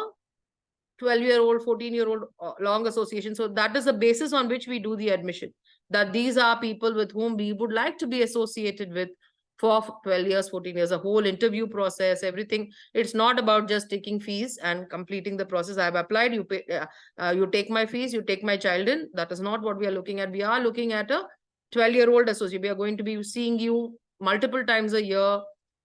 12-year-old, 14-year-old long association. So that is the basis on which we do the admission, that these are people with whom we would like to be associated with for 12 years, 14 years, a whole interview process, everything. It's not about just taking fees and completing the process. I've applied, you pay, you take my fees, you take my child in. That is not what we are looking at. We are looking at a 12-year-old associate. We are going to be seeing you multiple times a year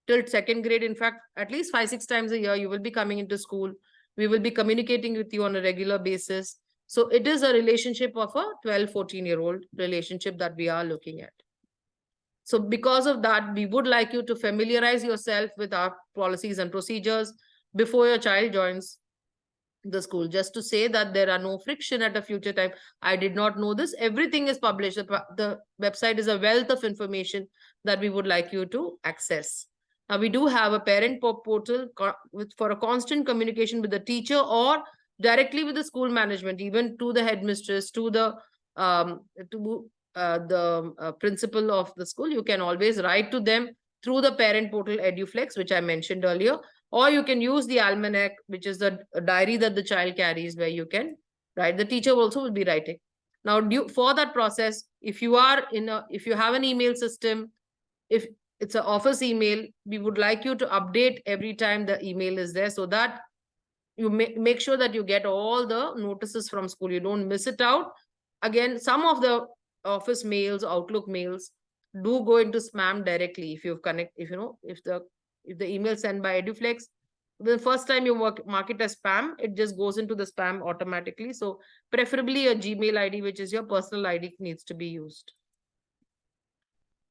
till 2nd grade. In fact, at least 5-6 times a year, you will be coming into school. We will be communicating with you on a regular basis. So it is a relationship of a 12-14-year-old relationship that we are looking at. So because of that, we would like you to familiarize yourself with our policies and procedures before your child joins the school, just to say that there are no friction at a future time. I did not know this. Everything is published. The website is a wealth of information that we would like you to access. Now, we do have a parent portal for a constant communication with the teacher or directly with the school management, even to the headmistress, to the principal of the school. You can always write to them through the parent portal EduFlex, which I mentioned earlier, or you can use the almanac, which is the diary that the child carries, where you can write. The teacher also will be writing. Now, for that process, if you have an email system, if it's an office email, we would like you to update every time the email is there, so that you make sure that you get all the notices from school. You don't miss it out. Again, some of the office mails, Outlook mails do go into spam directly. If the email sent by EduFlex, the first time you mark it as spam, it just goes into the spam automatically. So preferably a Gmail ID, which is your personal ID, needs to be used.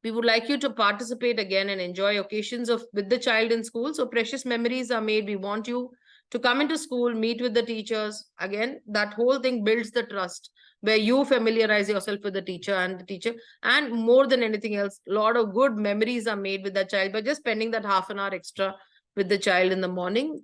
We would like you to participate again and enjoy occasions with the child in school. So precious memories are made. We want you to come into school, meet with the teachers. Again, that whole thing builds the trust, where you familiarize yourself with the teacher. And more than anything else, a lot of good memories are made with that child by just spending that half an hour extra with the child in the morning.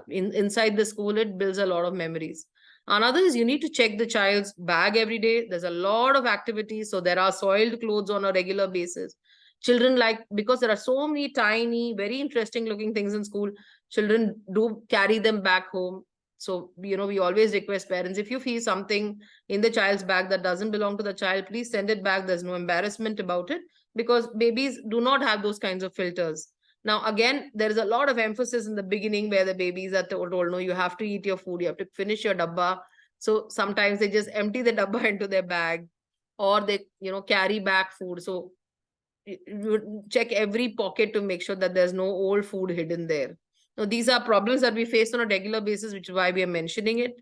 Inside the school, it builds a lot of memories. Another is you need to check the child's bag every day. There's a lot of activities. So there are soiled clothes on a regular basis. Children because there are so many tiny, very interesting looking things in school, children do carry them back home. So, we always request parents, if you see something in the child's bag that doesn't belong to the child, please send it back. There's no embarrassment about it, because babies do not have those kinds of filters. Now, again, there is a lot of emphasis in the beginning where the babies are told, no, you have to eat your food, you have to finish your dabba. So sometimes they just empty the dabba into their bag, or they, carry back food. So you check every pocket to make sure that there's no old food hidden there. Now, these are problems that we face on a regular basis, which is why we are mentioning it.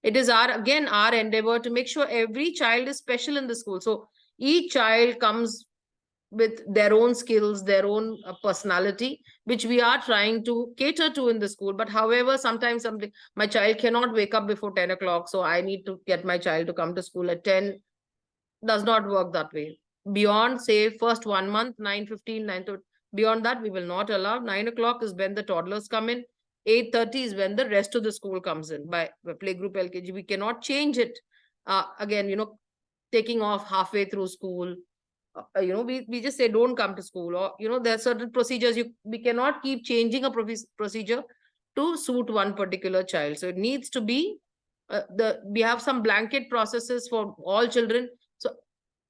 It is our endeavor to make sure every child is special in the school. So each child comes with their own skills, their own personality, which we are trying to cater to in the school. But however, sometimes my child cannot wake up before 10 o'clock, so I need to get my child to come to school at 10. Does not work that way. Beyond, say, first 1 month, 9:15, 9:30, beyond that, we will not allow. 9 o'clock is when the toddlers come in. 8:30 is when the rest of the school comes in by playgroup LKG. We cannot change it. Again, taking off halfway through school. We just say don't come to school, or there are certain procedures we cannot keep changing a procedure to suit one particular child. So it needs to be we have some blanket processes for all children. So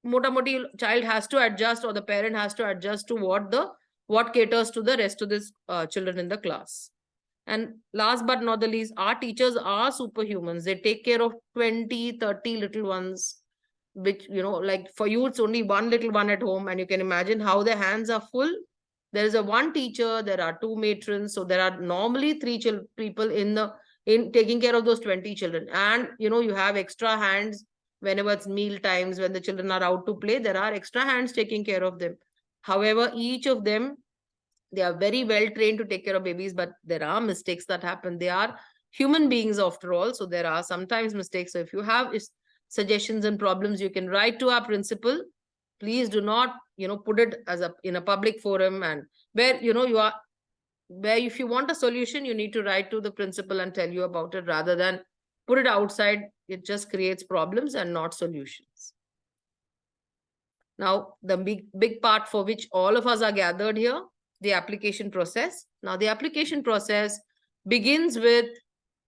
moti child has to adjust, or the parent has to adjust to what caters to the rest of the children in the class. And last but not the least, our teachers are superhumans. They take care of 20, 30 little ones, which, like for you, it's only one little one at home. And you can imagine how their hands are full. There is a one teacher, there are two matrons. So there are normally three people in taking care of those 20 children. And, you have extra hands whenever it's meal times, when the children are out to play, there are extra hands taking care of them. However, each of them, they are very well trained to take care of babies, but there are mistakes that happen. They are human beings after all. So there are sometimes mistakes. So if you have suggestions and problems, you can write to our principal. Please do not, put it in a public forum, and where, where if you want a solution, you need to write to the principal and tell you about it, rather than put it outside. It just creates problems and not solutions. Now, the big part for which all of us are gathered here, the application process. Now, the application process begins with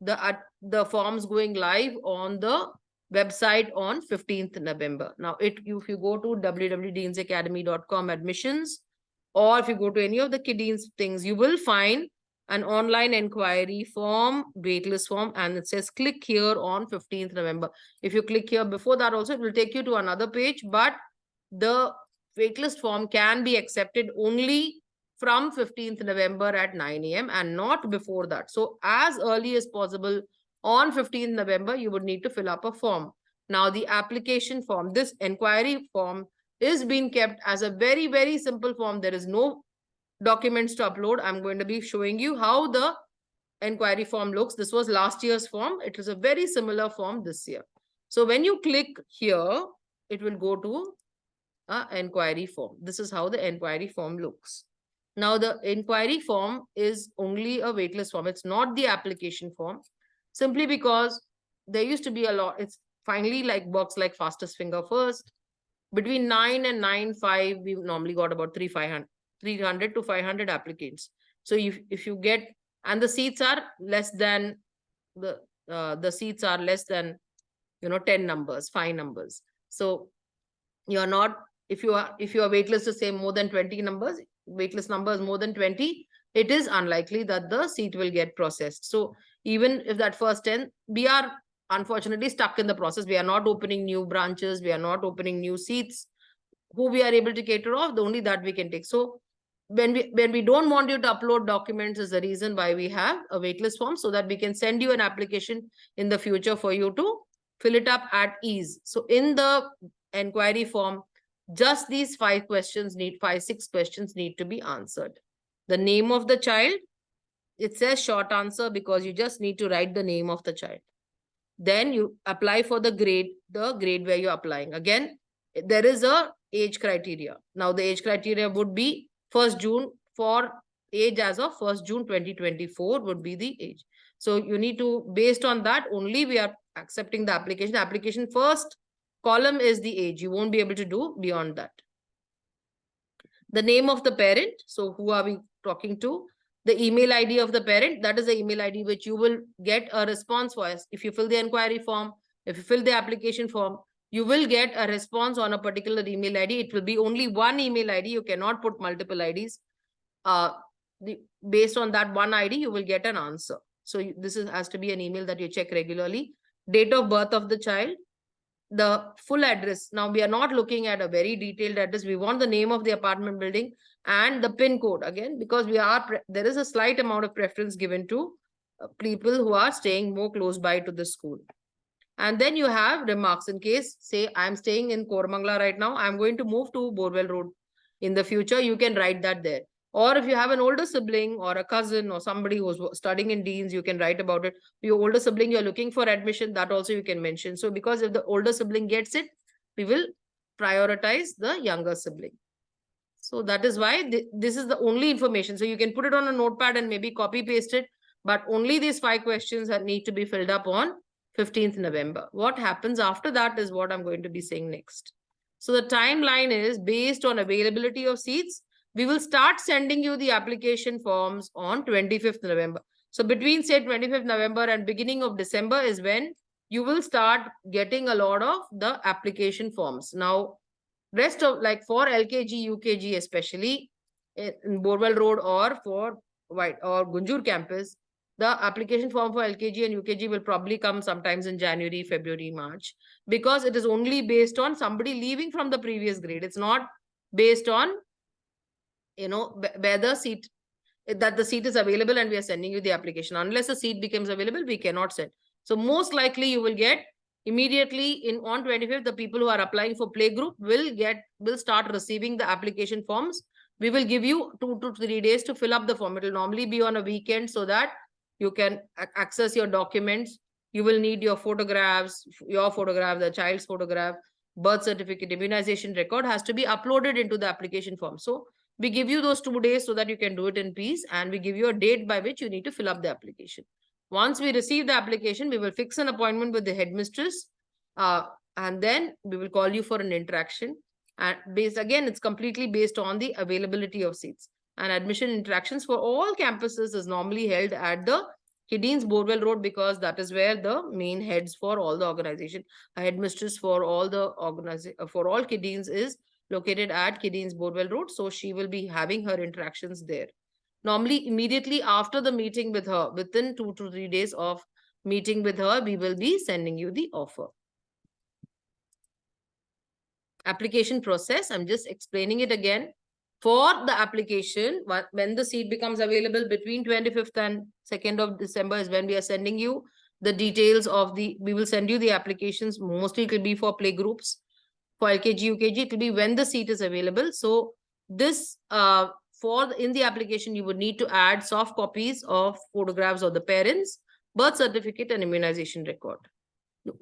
the forms going live on the website on 15th November. Now, if you go to www.deansacademy.com admissions, or if you go to any of the Kiddeens things, you will find an online inquiry form, waitlist form, and it says click here on 15th November. If you click here before that also, it will take you to another page, but the waitlist form can be accepted only from 15th November at 9 a.m. and not before that. So as early as possible on 15th November, you would need to fill up a form. Now, the application form, this inquiry form, is being kept as a very, very simple form. There is no documents to upload. I'm going to be showing you how the inquiry form looks. This was last year's form. It was a very similar form this year. So when you click here, it will go to an inquiry form. This is how the inquiry form looks. Now, the inquiry form is only a waitlist form. It's not the application form, simply because there used to be a lot. It's finally works like fastest finger first. Between 9 and 9:05, we've normally got about 300 to 500 applicants. So if you get, and the seats are less than the seats are less than 10 numbers, 5 numbers. So you're not, if your waitlist is say more than 20 numbers, waitlist number is more than 20, it is unlikely that the seat will get processed. So even if that first 10, we are unfortunately stuck in the process. We are not opening new branches. We are not opening new seats. Who we are able to cater off, only that we can take. So when we don't want you to upload documents is the reason why we have a waitlist form, so that we can send you an application in the future for you to fill it up at ease. So in the inquiry form, just these 6 questions need to be answered. The name of the child, it says short answer because you just need to write the name of the child. Then you apply for the grade where you're applying. Again, there is a age criteria. Now, the age criteria would be 1st June, for age as of 1st June 2024 would be the age. So you need to, based on that, only we are accepting the application. The application first column is the age. You won't be able to do beyond that. The name of the parent. So who are we talking to? The email ID of the parent. That is the email ID which you will get a response for. If you fill the inquiry form, if you fill the application form, you will get a response on a particular email ID. It will be only one email ID. You cannot put multiple IDs. Based on that one ID, you will get an answer. So this has to be an email that you check regularly. Date of birth of the child. The full address. Now, we are not looking at a very detailed address. We want the name of the apartment building and the PIN code, again, because there is a slight amount of preference given to people who are staying more close by to the school. And then you have remarks in case, say, I'm staying in Koramangala right now. I'm going to move to Borwell Road in the future. You can write that there. Or if you have an older sibling or a cousin or somebody who's studying in Deans, you can write about it. Your older sibling, you're looking for admission, that also you can mention. So because if the older sibling gets it, we will prioritize the younger sibling. So that is why this is the only information. So you can put it on a notepad and maybe copy paste it. But only these 5 questions that need to be filled up on 15th November. What happens after that is what I'm going to be saying next. So the timeline is based on availability of seats. We will start sending you the application forms on 25th November. So between say 25th November and beginning of December is when you will start getting a lot of the application forms. Now, rest of like for LKG, UKG especially in Borwell Road or for White or Gunjur campus, the application form for LKG and UKG will probably come sometimes in January, February, March, because it is only based on somebody leaving from the previous grade. It's not based on, where the seat, that the seat is available and we are sending you the application. Unless a seat becomes available, we cannot send. So most likely you will get immediately on 25th, the people who are applying for playgroup will start receiving the application forms. We will give you 2 to 3 days to fill up the form. It will normally be on a weekend so that you can access your documents. You will need your photographs, the child's photograph, birth certificate, immunization record has to be uploaded into the application form. So we give you those 2 days so that you can do it in peace, and we give you a date by which you need to fill up the application. Once we receive the application, we will fix an appointment with the headmistress, and then we will call you for an interaction. And again, it's completely based on the availability of seats. And admission interactions for all campuses is normally held at the Kidines Borwell Road, because that is where the main heads for all the organization, a headmistress for all the for all Kidines is located at Kidines Borwell Road. So she will be having her interactions there. Normally, immediately after the meeting with her, within 2 to 3 days of meeting with her, we will be sending you the offer. Application process, I'm just explaining it again. For the application, when the seat becomes available between 25th and 2nd of December is when we are sending you the details of we will send you the applications. Mostly it will be for playgroups. For LKG, UKG, it will be when the seat is available. So this, in the application, you would need to add soft copies of photographs of the parents, birth certificate, and immunization record.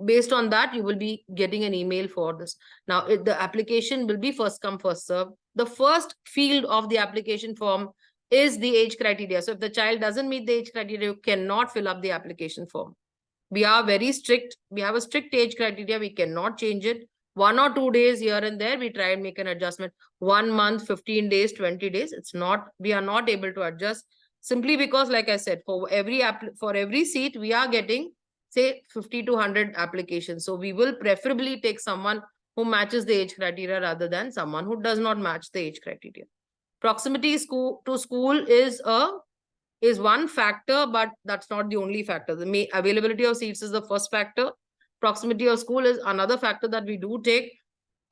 Based on that, you will be getting an email for this. Now, the application will be first come, first serve. The first field of the application form is the age criteria. So if the child doesn't meet the age criteria, you cannot fill up the application form. We are very strict. We have a strict age criteria. We cannot change it. 1 or 2 days here and there, we try and make an adjustment. 1 month, 15 days, 20 days. We are not able to adjust, simply because, like I said, for every seat, we are getting say 50 to 100 applications. So we will preferably take someone who matches the age criteria rather than someone who does not match the age criteria. Proximity to school is one factor, but that's not the only factor. The availability of seats is the first factor. Proximity of school is another factor that we do take.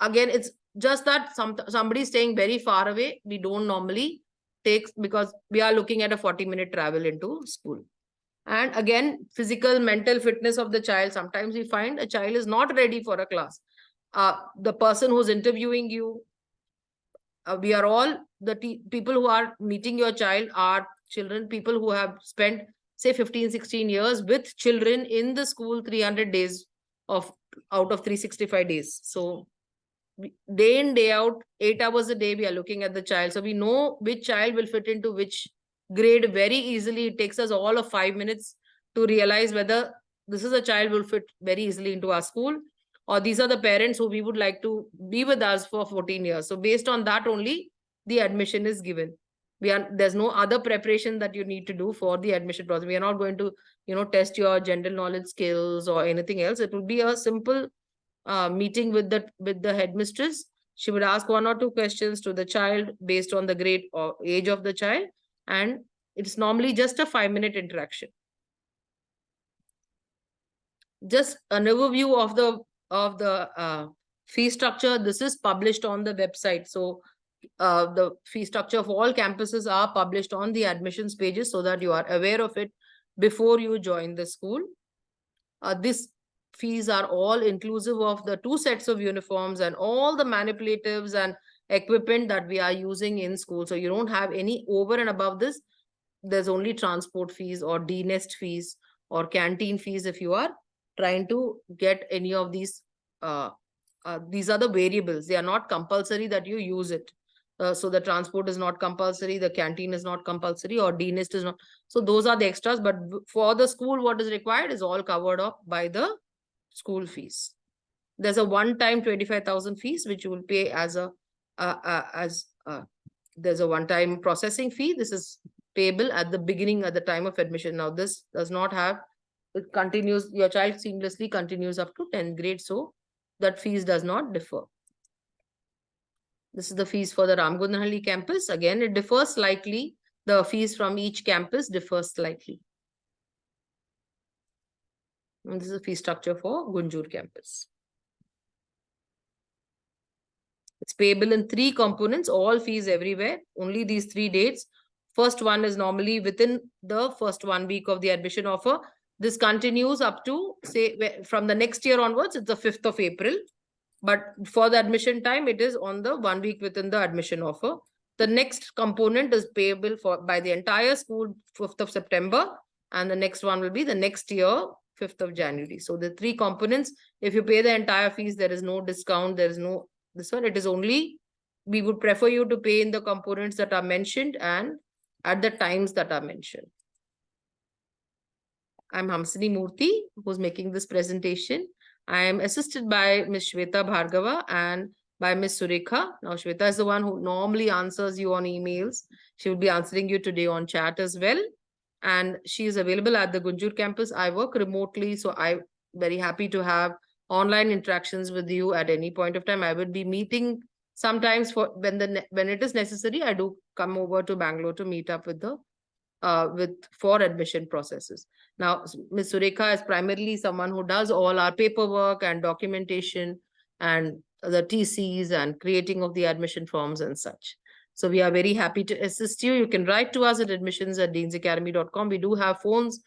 Again, it's just that somebody staying very far away, we don't normally take, because we are looking at a 40-minute travel into school. And again, physical, mental fitness of the child. Sometimes we find a child is not ready for a class. The person who's interviewing you, we are all the people who are meeting your child are children, people who have spent say 15, 16 years with children in the school 300 days out of 365 days. So day in, day out, 8 hours a day, we are looking at the child. So we know which child will fit into which grade very easily. It takes us all of 5 minutes to realize whether this is a child will fit very easily into our school, or these are the parents who we would like to be with us for 14 years. So based on that only, the admission is given. There's no other preparation that you need to do for the admission process. We are not going to, test your general knowledge skills or anything else. It will be a simple meeting with the headmistress. She would ask 1 or 2 questions to the child based on the grade or age of the child, and it's normally just a 5-minute interaction. Just an overview of the fee structure. This is published on the website. So the fee structure of all campuses are published on the admissions pages so that you are aware of it before you join the school. These fees are all inclusive of the 2 sets of uniforms and all the manipulatives and equipment that we are using in school. So you don't have any over and above this. There's only transport fees or D-nest fees or canteen fees if you are trying to get any of these. These are the variables. They are not compulsory that you use it. So the transport is not compulsory, the canteen is not compulsory, or DNist is not. So those are the extras. But for the school, what is required is all covered up by the school fees. There's a one-time 25,000 fees which you will pay as a there's a one-time processing fee. This is payable at the beginning, at the time of admission. Now this does not have, it continues, your child seamlessly continues up to 10th grade, so that fees does not differ. This is the fees for the Ramgundahalli campus. Again, it differs slightly. The fees from each campus differs slightly. And this is the fee structure for Gunjur campus. It's payable in 3 components, all fees everywhere, only these 3 dates. First one is normally within the first 1 week of the admission offer. This continues up to, say, from the next year onwards, it's the 5th of April. But for the admission time, it is on the 1 week within the admission offer. The next component is payable by the entire school, 5th of September. And the next one will be the next year, 5th of January. So the 3 components, if you pay the entire fees, there is no discount, there is no this one. It is only, we would prefer you to pay in the components that are mentioned and at the times that are mentioned. I'm Hamsini Murthy, who's making this presentation. I am assisted by Ms. Shweta Bhargava and by Ms. Surekha. Now, Shweta is the one who normally answers you on emails. She will be answering you today on chat as well. And she is available at the Gunjur campus. I work remotely, so I'm very happy to have online interactions with you at any point of time. I would be meeting sometimes for when it is necessary. I do come over to Bangalore to meet up with the for admission processes. Now, Ms. Surekha is primarily someone who does all our paperwork and documentation and the TCs and creating of the admission forms and such. So we are very happy to assist you. You can write to us at admissions@deansacademy.com. We do have phones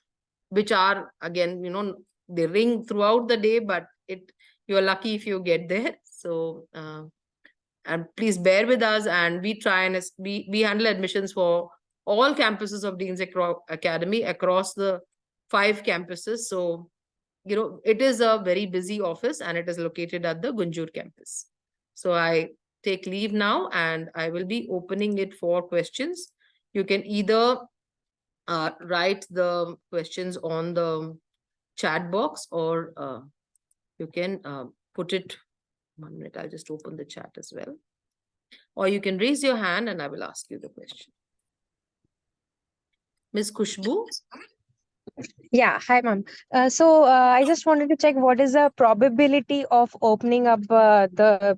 which are, again, you know, they ring throughout the day, but you're lucky if you get there. So and please bear with us, and we try and we handle admissions for all campuses of Dean's Academy across the 5 campuses. So, you know, it is a very busy office and it is located at the Gunjur campus. So I take leave now and I will be opening it for questions. You can either write the questions on the chat box, or you can put it, 1 minute, I'll just open the chat as well. Or you can raise your hand and I will ask you the question. Ms. Kushbu? Yeah, hi, ma'am. So I just wanted to check what is the probability of opening up the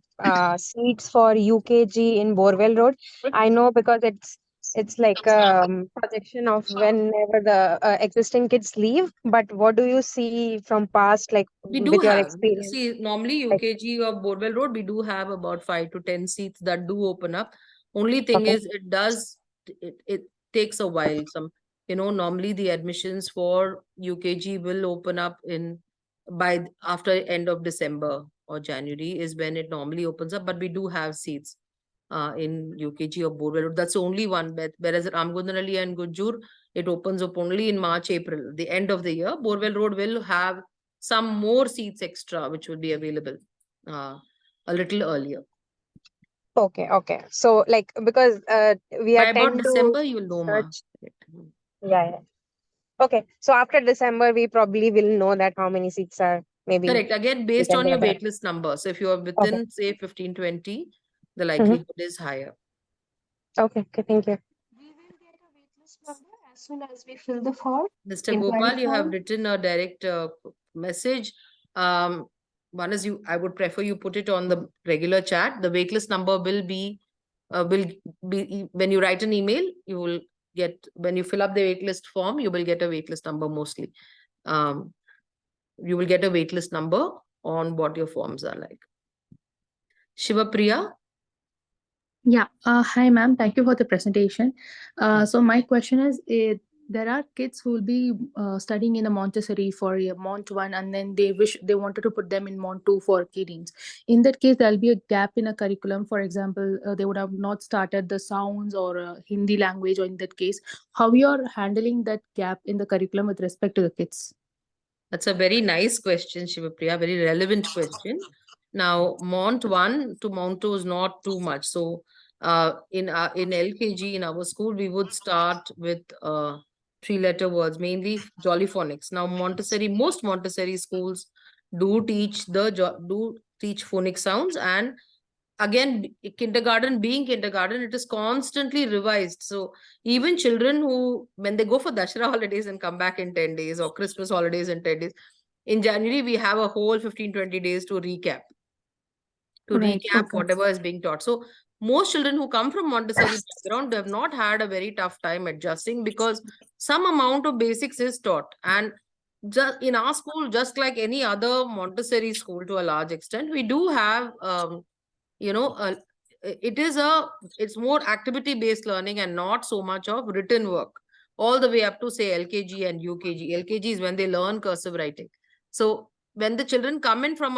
seats for UKG in Borwell Road. I know because it's like projection of whenever the existing kids leave. But what do you see from past, like We do with your have, experience? see, normally Like, UKG of Borwell Road, we do have about 5 to 10 seats that do open up. Only thing okay. is it takes a while. You know, normally the admissions for UKG will open up after end of December or January is when it normally opens up, but we do have seats in UKG of Borwell Road. That's the only one, whereas at Ramgundahalli and Gunjur, it opens up only in March, April, the end of the year. Borwell Road will have some more seats extra, which will be available a little earlier. Okay. So like, because we By are about 10 to December, you will know, ma. search. Yeah. Okay. So after December, we probably will know that how many seats are maybe. Correct. Again, We based can on know your that. waitlist number. So if you are Okay. within, say, 15, 20, the likelihood is higher. Okay. Thank you. We will get a waitlist number as soon as we fill the form. Mr. Inquiry Gopal, you have form. written a direct message. One is I would prefer you put it on the regular chat. The waitlist number will be when you write an email, you will get, when you fill up the waitlist form, you will get a waitlist number mostly. You will get a waitlist number on what your forms are like. Shivapriya? Yeah. Hi, ma'am. Thank you for the presentation. So my question is, there are kids who will be studying in a Montessori for a Mont 1, and then they wanted to put them in Mont 2 for Kiddings. In that case, there'll be a gap in a curriculum. For example, they would have not started the sounds or Hindi language, or in that case, how you're handling that gap in the curriculum with respect to the kids? That's a very nice question, Shivapriya, very relevant question. Now, Mont 1 to Mont 2 is not too much. So In LKG in our school, we would start with 3-letter words, mainly jolly phonics. Now most Montessori schools do teach phonic sounds, and again, kindergarten being kindergarten, it is constantly revised. So even children who, when they go for Dashera holidays and come back in 10 days, or Christmas holidays in 10 days, in January we have a whole 15-20 days to recap Right. Okay. whatever is being taught. So most children who come from Montessori background, they have not had a very tough time adjusting, because some amount of basics is taught. And just in our school, just like any other Montessori school to a large extent, we do have you know it's more activity based learning and not so much of written work, all the way up to say LKG and UKG. LKG is when they learn cursive writing. So when the children come in from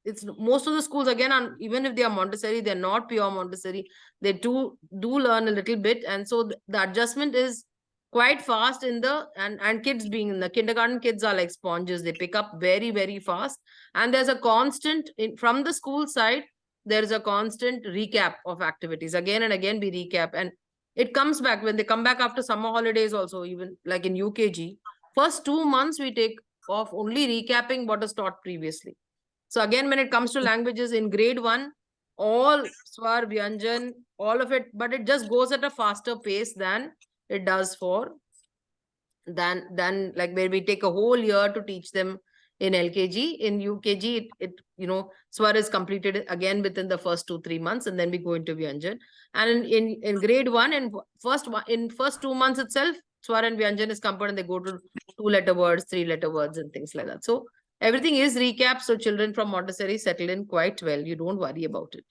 it's most of the schools, again, even if they are Montessori, they're not pure Montessori, they do learn a little bit. And so the adjustment is quite fast in the, and kids being in the kindergarten, kids are like sponges, they pick up very, very fast. And there's a constant from the school side, there's a constant recap of activities. Again and again we recap, and it comes back when they come back after summer holidays also. Even like in UKG, first 2 months we take off only recapping what is taught previously. So again, when it comes to languages in grade 1, all swar, vyanjan, all of it, but it just goes at a faster pace than it does for than like where we take a whole year to teach them in LKG. In UKG, it swar is completed again within the first 2-3 months, and then we go into vyanjan. And in grade 1, in first 2 months itself, swar and vyanjan is covered, and they go to 2-letter words, 3-letter words, and things like that. So everything is recapped, so children from Montessori settle in quite well. You don't worry about it.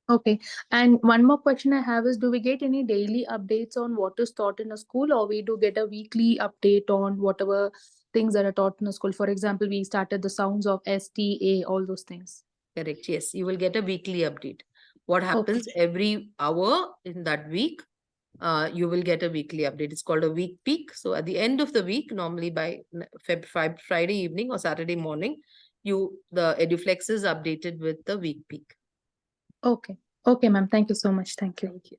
Okay. And one more question I have is, do we get any daily updates on what is taught in a school, or we do get a weekly update on whatever things that are taught in a school? For example, we started the sounds of S, T, A, all those things. Correct. Yes, you will get a weekly update. What happens every hour in that week, you will get a weekly update. It's called a week peak. So at the end of the week, normally by Friday evening or Saturday morning, the EduFlex is updated with the week peak. Okay. Okay, ma'am. Thank you so much. Thank you. Thank you.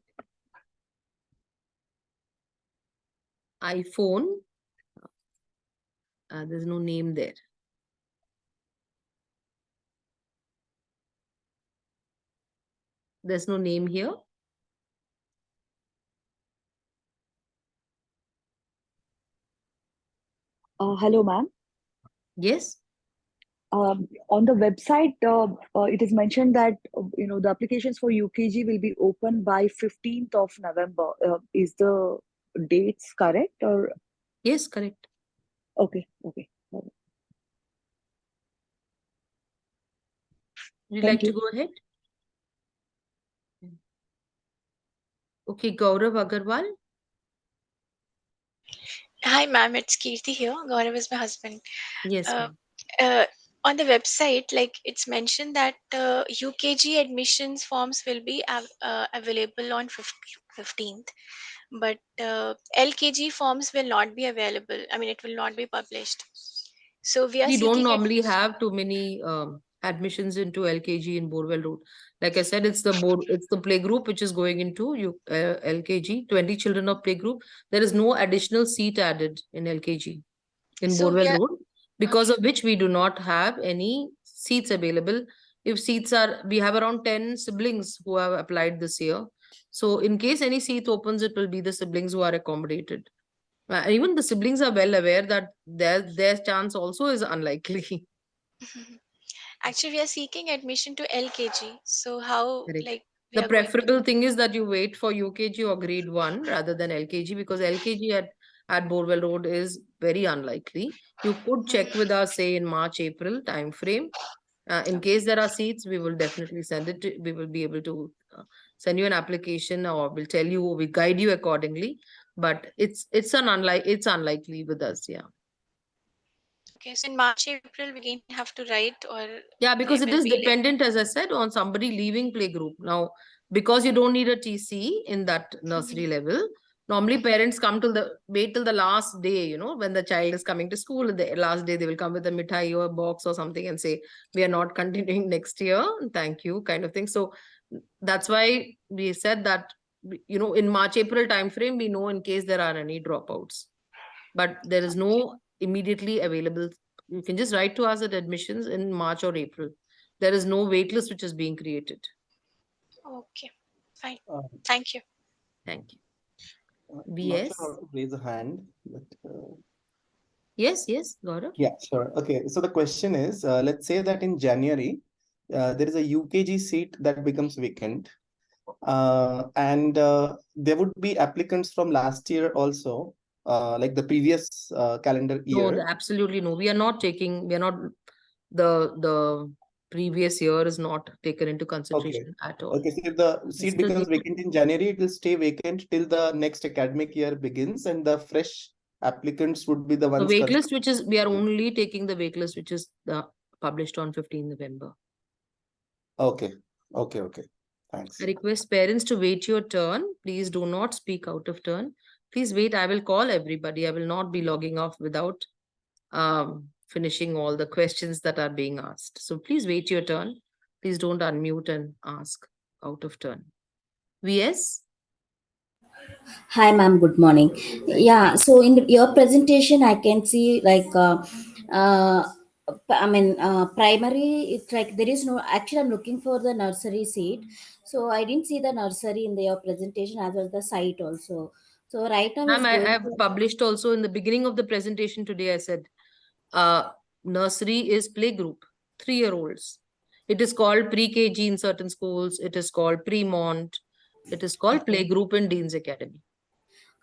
iPhone. There's no name there. There's no name here. Hello, ma'am. Yes. On the website, it is mentioned that the applications for UKG will be open by 15th of November. Is the dates correct, or? Yes, correct. Okay. Okay. Would you Thank like to you. go ahead? Okay, Gaurav Agarwal. Hi, ma'am. It's Kirti here. Gaurav is my husband. Yes. On the website, like it's mentioned that UKG admissions forms will be available on 15th, but LKG forms will not be available. I mean, it will not be published. So we are We don't seeking normally have too many admissions into LKG in Borwell Road. Like I said, it's the playgroup which is going into LKG. 20 children of playgroup. There is no additional seat added in LKG in So Borwell Road, because of which we do not have any seats available. If seats are, we have around 10 siblings who have applied this year. So in case any seat opens, it will be the siblings who are accommodated. Even the siblings are well aware that their chance also is unlikely. actually we are seeking admission to LKG. So how Correct. like we The are going to? preferable thing is that you wait for UKG or grade 1 rather than LKG, because LKG at Borwell Road is very unlikely. You could check with us, say in March, April time frame. In case there are seats, we will definitely we will be able to send you an application, or we'll tell you, we'll guide you accordingly. But it's unlikely with us, yeah. Okay, so in March, April, we again have to write, or Yeah, because it will is be like, dependent, as I said, on somebody leaving playgroup. Now, because you don't need a TC in that nursery level, Normally parents come wait till the last day, you know, when the child is coming to school. The last day they will come with a mithai or a box or something and say, we are not continuing next year. Thank you, kind of thing. So that's why we said that, you know, in March, April timeframe, we know in case there are any dropouts. But there is no immediately available. You can just write to us at admissions in March or April. There is no wait list which is being created. Okay, fine. Uh, Thank you. Thank you. Not BS? sure how to raise a hand, but Yes, Gaurav. yeah, sure. Okay, so the question is, let's say that in January, there is a UKG seat that becomes vacant, and there would be applicants from last year also, like the previous calendar No, year. absolutely no. We are not the previous year is not taken into consideration at all. Okay, so if the seat Still becomes taken- vacant in January, it will stay vacant till the next academic year begins, and the fresh applicants would be the The ones. wait list, which is, we are only taking the wait list, which is published on 15 November. Okay, thanks. I request parents to wait your turn. Please do not speak out of turn. Please wait. I will call everybody. I will not be logging off without finishing all the questions that are being asked. So please wait your turn. Please don't unmute and ask out of turn. VS? Hi, ma'am. Good morning. Yeah, so in your presentation, I can see like, primary, it's like there is no, actually, I'm looking for the nursery seat. So I didn't see the nursery in your presentation as well as the site also. So right now Ma'am, is I going have to, published also in the beginning of the presentation today. I said, nursery is playgroup, 3-year-olds. It is called pre-KG in certain schools. It is called pre-mont. It is called playgroup in Dean's Academy.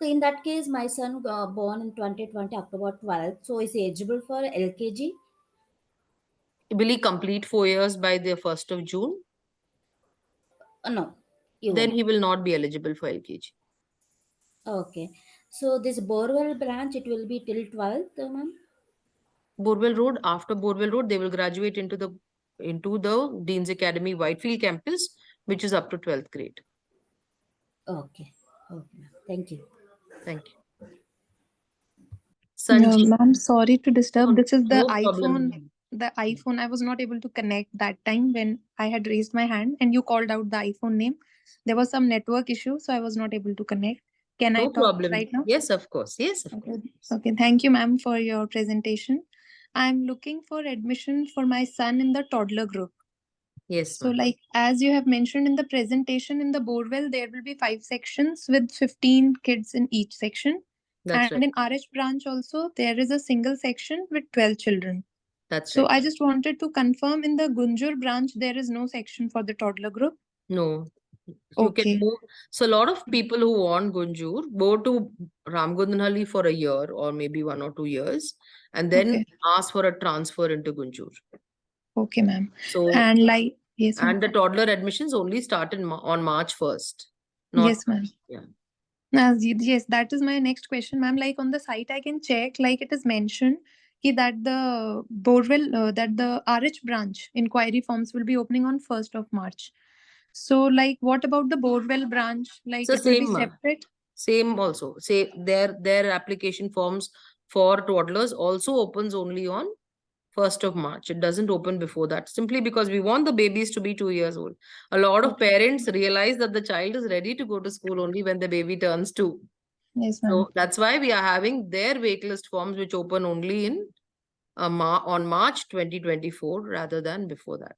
so in that case, my son born in 2020, October 12th. So is he eligible for LKG? Will he complete 4 years by the 1st of June? No, you Then won't. he will not be eligible for LKG. Okay. So this Borewell branch, it will be till 12th, ma'am? Borewell Road, after Borewell Road, they will graduate into the Dean's Academy Whitefield campus, which is up to 12th grade. Okay. Okay. Thank you. Thank you. No, Sanjay. ma'am, sorry to disturb. This is the No problem. iPhone. The iPhone, I was not able to connect that time when I had raised my hand and you called out the iPhone name. There was some network issue, so I was not able to connect. Can I No talk problem. right now? Yes, of course. Yes, of Okay. course. Okay. Thank you, ma'am, for your presentation. I'm looking for admission for my son in the toddler group. Yes, So, ma'am. like as you have mentioned in the presentation in the Borewell, there will be 5 sections with 15 kids in each section. That's And right. in RH branch also, there is a single section with 12 children. That's So right. I just wanted to confirm in the Gunjur branch, there is no section for the toddler group. No. You can Okay. move. So a lot of people who want Gunjur go to Ramgundanhalli for a year or maybe 1 or 2 years and then Okay. ask for a transfer into Gunjur. Okay, ma'am. So, And like, yes, ma'am. and the toddler admissions only start on March 1st. Not, Yes, ma'am. yeah. Yes, that is my next question, ma'am. Like on the site, I can check, like it is mentioned that the Borewell, that the RH branch inquiry forms will be opening on 1st of March. So, like, what about the Borewell branch? Like, So it will be same, separate? same also. Say their application forms for toddlers also opens only on 1st of March. It doesn't open before that, simply because we want the babies to be 2 years old. A lot of Okay. parents realize that the child is ready to go to school only when the baby turns 2. Yes, ma'am. So that's why we are having their waitlist forms, which open only in on March 2024 rather than before that.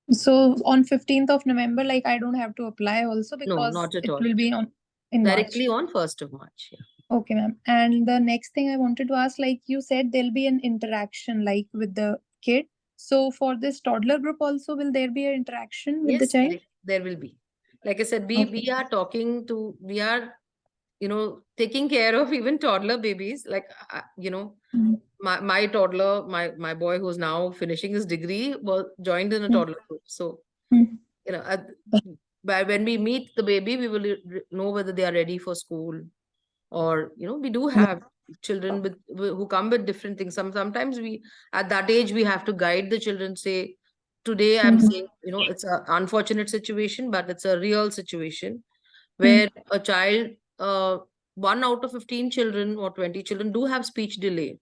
So on 15th of November, like I don't have to apply also No, because not at it all. will be in March. Directly on 1st of March. Yeah. Okay, ma'am. And the next thing I wanted to ask, like you said, there'll be an interaction like with the kid. So for this toddler group also, will there be an interaction with the Yes, child? there will be. Like I said, we Okay. are talking to, we are, you know, taking care of even toddler babies. Like, you know, Mhm. my toddler, my boy who's now finishing his degree was joined in a toddler group. So, Mhm. you know, by when we meet the baby, we will know whether they are ready for school, or you know, we do have children who come with different things. Sometimes we at that age we have to guide the children. Say, today I'm Mhm. saying, you know, it's an unfortunate situation, but it's a real situation Mhm. where a child 1 out of 15 children or 20 children do have speech delay,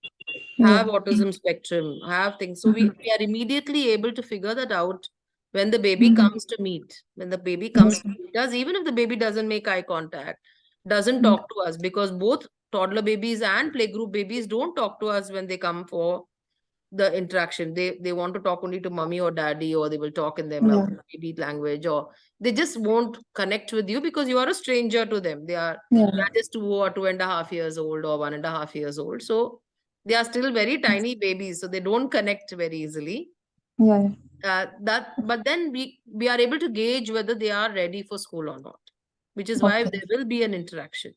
have autism spectrum, have things. So we are immediately able to figure that out when the baby comes to meet. When the baby comes to meet us, even if the baby doesn't make eye contact, doesn't talk to us, because both toddler babies and playgroup babies don't talk to us when they come for the interaction. They want to talk only to mommy or daddy, or they will talk in their baby language, or they just won't connect with you because you are a stranger to them. They are just 2 or 2.5 years old or 1.5 years old. So they are still very tiny babies, so they don't connect very easily. But then we are able to gauge whether they are ready for school or not, which is why there will be an interaction.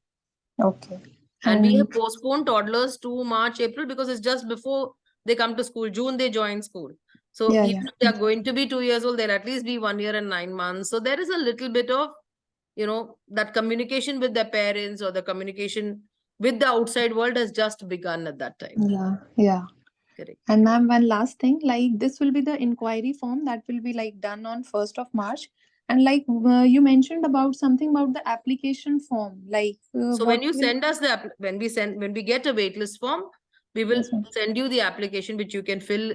And we have postponed toddlers to March, April, because it's just before they come to school. June, they join school. So even if they are going to be 2 years old, they'll at least be 1 year and 9 months. So there is a little bit of, that communication with their parents, or the communication with the outside world has just begun at that time. Correct. And ma'am, one last thing, like this will be the inquiry form that will be like done on 1st of March. And like you mentioned about something about the application form, like So when you send us when we get a waitlist form, we will send you the application which you can fill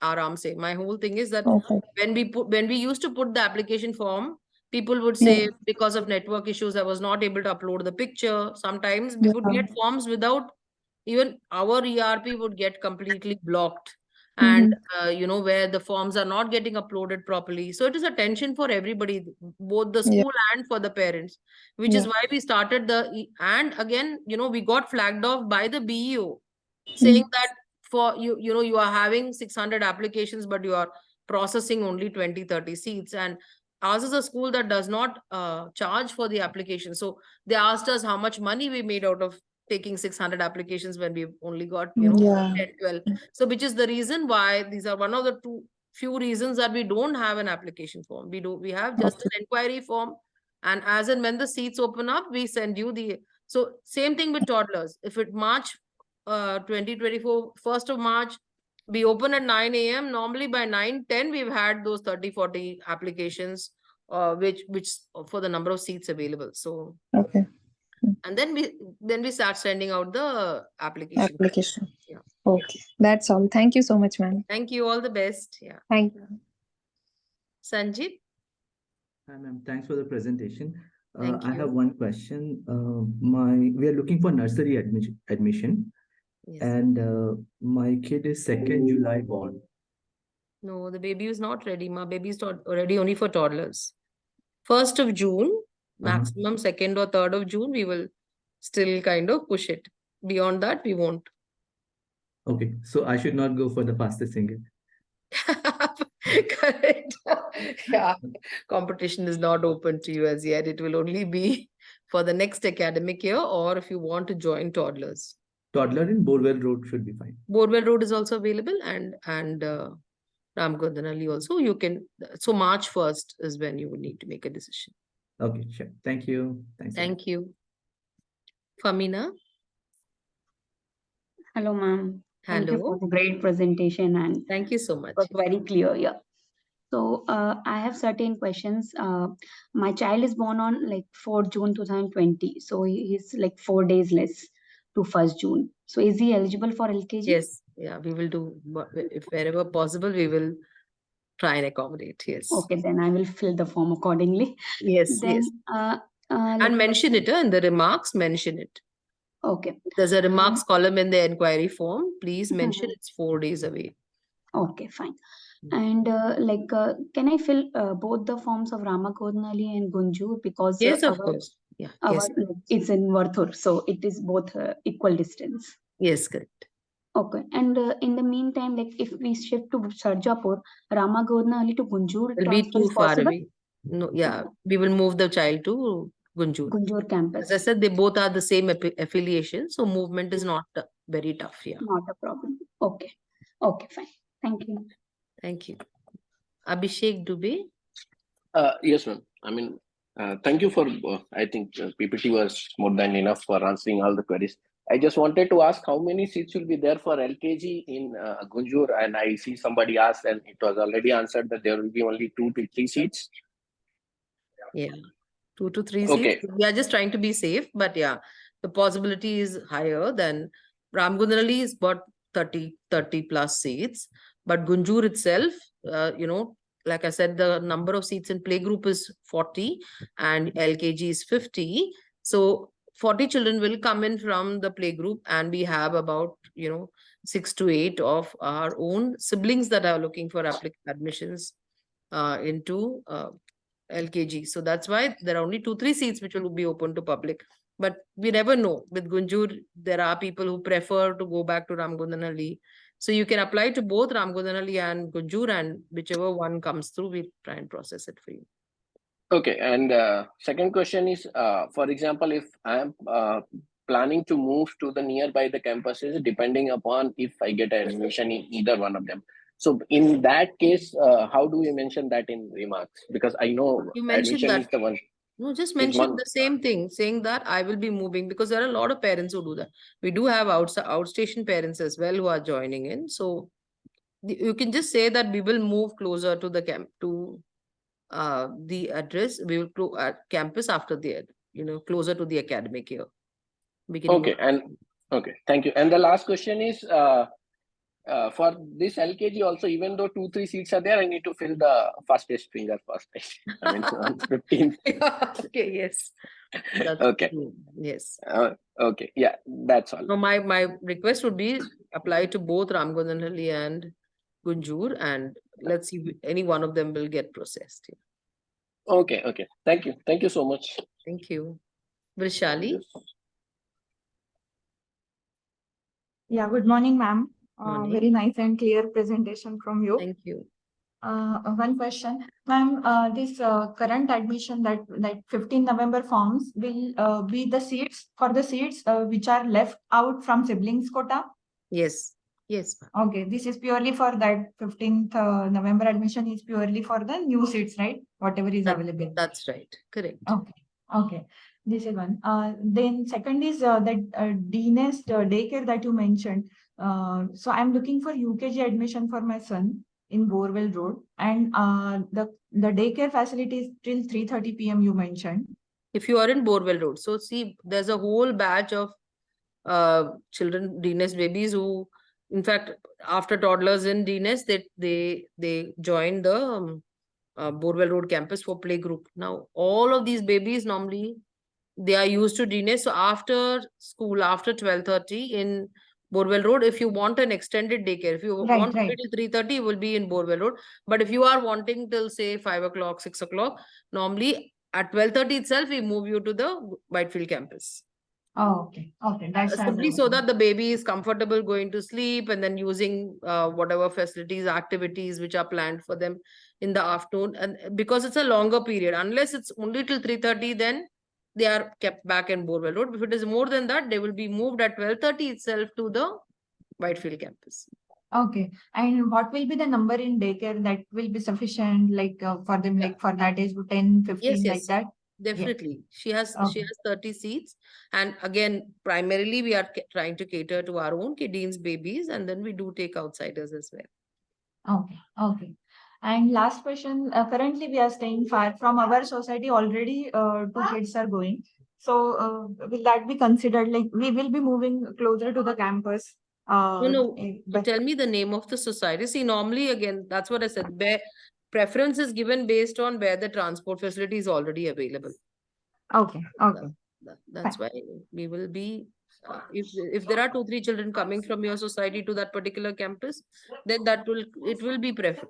aram se. My whole thing is that when we used to put the application form, people would say because of network issues, I was not able to upload the picture. Sometimes we would get forms without even our ERP would get completely blocked. And where the forms are not getting uploaded properly. So it is a tension for everybody, both the school and for the parents, which is why we started and again, we got flagged off by the BEO saying that for you are having 600 applications, but you are processing only 20-30 seats. And ours is a school that does not charge for the application. So they asked us how much money we made out of taking 600 applications when we've only got 10, 12. So which is the reason why these are one of the few reasons that we don't have an application form. We have just an inquiry form, and as and when the seats open up, we send you so same thing with toddlers. If it March 2024, 1st of March, we open at 9 a.m. Normally by 9:10 we've had those 30-40 applications, which for the number of seats available. So and then we start sending out the application. Yeah. Okay, that's all. Thank you so much, ma'am. Thank you. All the best. Yeah. Thank you. Sanjeev. Hi, ma'am. Thanks for the presentation. Thank you. I have one question. We are looking for nursery admission, and my kid is 2nd July born. No, the baby is not ready. My baby is not ready only for toddlers. 1st of June, maximum 2nd or 3rd of June, we will still kind of push it. Beyond that, we won't. Okay, so I should not go for the fastest singer. Correct. Yeah, competition is not open to you as yet. It will only be for the next academic year, or if you want to join toddlers. Toddler in Borewell Road should be fine. Borewell Road is also available, and Ramgandanali also. You can. So March 1st is when you would need to make a decision. Okay, sure. Thank you. Thanks. Thank you. Famina. Hello, ma'am. Thank you Hello. for the great presentation, and Thank you so much. it was very clear. Yeah. So I have certain questions. My child is born on like 4 June 2020. So he's like 4 days less to 1st June. So is he eligible for LKG? Yes. Yeah, we will do, if wherever possible, we will try and accommodate. Yes. Okay, then I will fill the form accordingly. Yes. Then, yes. like, And mention it in the remarks. Mention it. Okay. There's a remarks column in the inquiry form. Please mention it's 4 days away. Okay, fine. And can I fill both the forms of Ramakodnali and Gunjur, because yes, of course. Yeah. Yes. It's in Varthur, so it is both equal distance. Yes, correct. Okay, and in the meantime, like if we shift to Sarjapur, Ramakodnali to Gunjur, it will be too far away. No, yeah, we will move the child to Gunjur. Gunjur campus. As I said, they both are the same affiliation, so movement is not very tough here. Not a problem. Okay. Okay, fine. Thank you. Thank you. Abhishek Dubey. Yes, ma'am. I mean, thank you for, I think PPT was more than enough for answering all the queries. I just wanted to ask how many seats will be there for LKG in Gunjur, and I see somebody asked and it was already answered that there will be only 2 to 3 seats. Yeah, 2 to 3 seats. We are just trying to be safe, but yeah, the possibility is higher than Ramgundanali is about 30 plus seats, but Gunjur itself, like I said, the number of seats in playgroup is 40 and LKG is 50. So 40 children will come in from the playgroup, and we have about 6 to 8 of our own siblings that are looking for admissions into LKG. So that's why there are only 2-3 seats which will be open to public. But we never know. With Gunjur, there are people who prefer to go back to Ramgundanali. So you can apply to both Ramgundanali and Gunjur, and whichever one comes through, we try and process it for you. Okay, and second question is, for example, if I am planning to move to the nearby the campuses, depending upon if I get an admission in either one of them. So in that case, how do you mention that in remarks? Because I know You mentioned admission that. is the one. No, just is mention one. the same thing, saying that I will be moving, because there are a lot of parents who do that. We do have outstation parents as well who are joining in. So you can just say that we will move closer to the camp, to the address. We will campus after the, closer to the academic year. Okay, okay, thank you. And the last question is, for this LKG also, even though 2-3 seats are there, I need to fill the fastest finger first. I mean, on 15th. Okay, yes. That's Okay. true. Yes. Okay, yeah, that's all. No, my request would be apply to both Ramgundanali and Gunjur, and let's see if any one of them will get processed. Okay, okay. Thank you so much. Thank you. Vrishali? Yeah, good morning, ma'am. Morning. Very nice and clear presentation from you. Thank you. One question, ma'am. This current admission that 15 November forms will be the seats for the seats which are left out from siblings quota. Yes. Yes. Okay, this is purely for that 15th November admission is purely for the new seats, right? Whatever is available. That's right. Correct. Okay. Okay. This is one. Then second is that DNest daycare that you mentioned. So I'm looking for UKG admission for my son in Borewell Road, and the daycare facility is till 3:30 p.m. you mentioned. If you are in Borewell Road, so see, there's a whole batch of children, DNest babies who, in fact, after toddlers in DNest, they join the Borewell Road campus for playgroup. Now, all of these babies normally they are used to DNest. So after school, after 12:30 in Borewell Road, if you want an extended daycare, if you want to be till 3:30, you will be in Borewell Road. But if you are wanting till say 5 o'clock, 6 o'clock, normally at 12:30 itself, we move you to the Whitefield campus. Oh, okay. Okay. That's simply so that the baby is comfortable going to sleep and then using whatever facilities, activities which are planned for them in the afternoon. And because it's a longer period, unless it's only till 3:30, then they are kept back in Borewell Road. If it is more than that, they will be moved at 12:30 itself to the Whitefield campus. Okay. And what will be the number in daycare that will be sufficient, like for them, like for that age, 10, 15, like that? Definitely. Yeah. She has 30 seats. And again, primarily we are trying to cater to our own kiddies, babies, and then we do take outsiders as well. Okay. Okay. And last question, currently we are staying far from our society already, 2 kids are going. So will that be considered, like we will be moving closer to the campus? No, tell me the name of the society. See, normally, again, that's what I said. Preference is given based on where the transport facility is already available. Okay. Okay. That's why we will be, if there are 2-3 children coming from your society to that particular campus, then it will be kept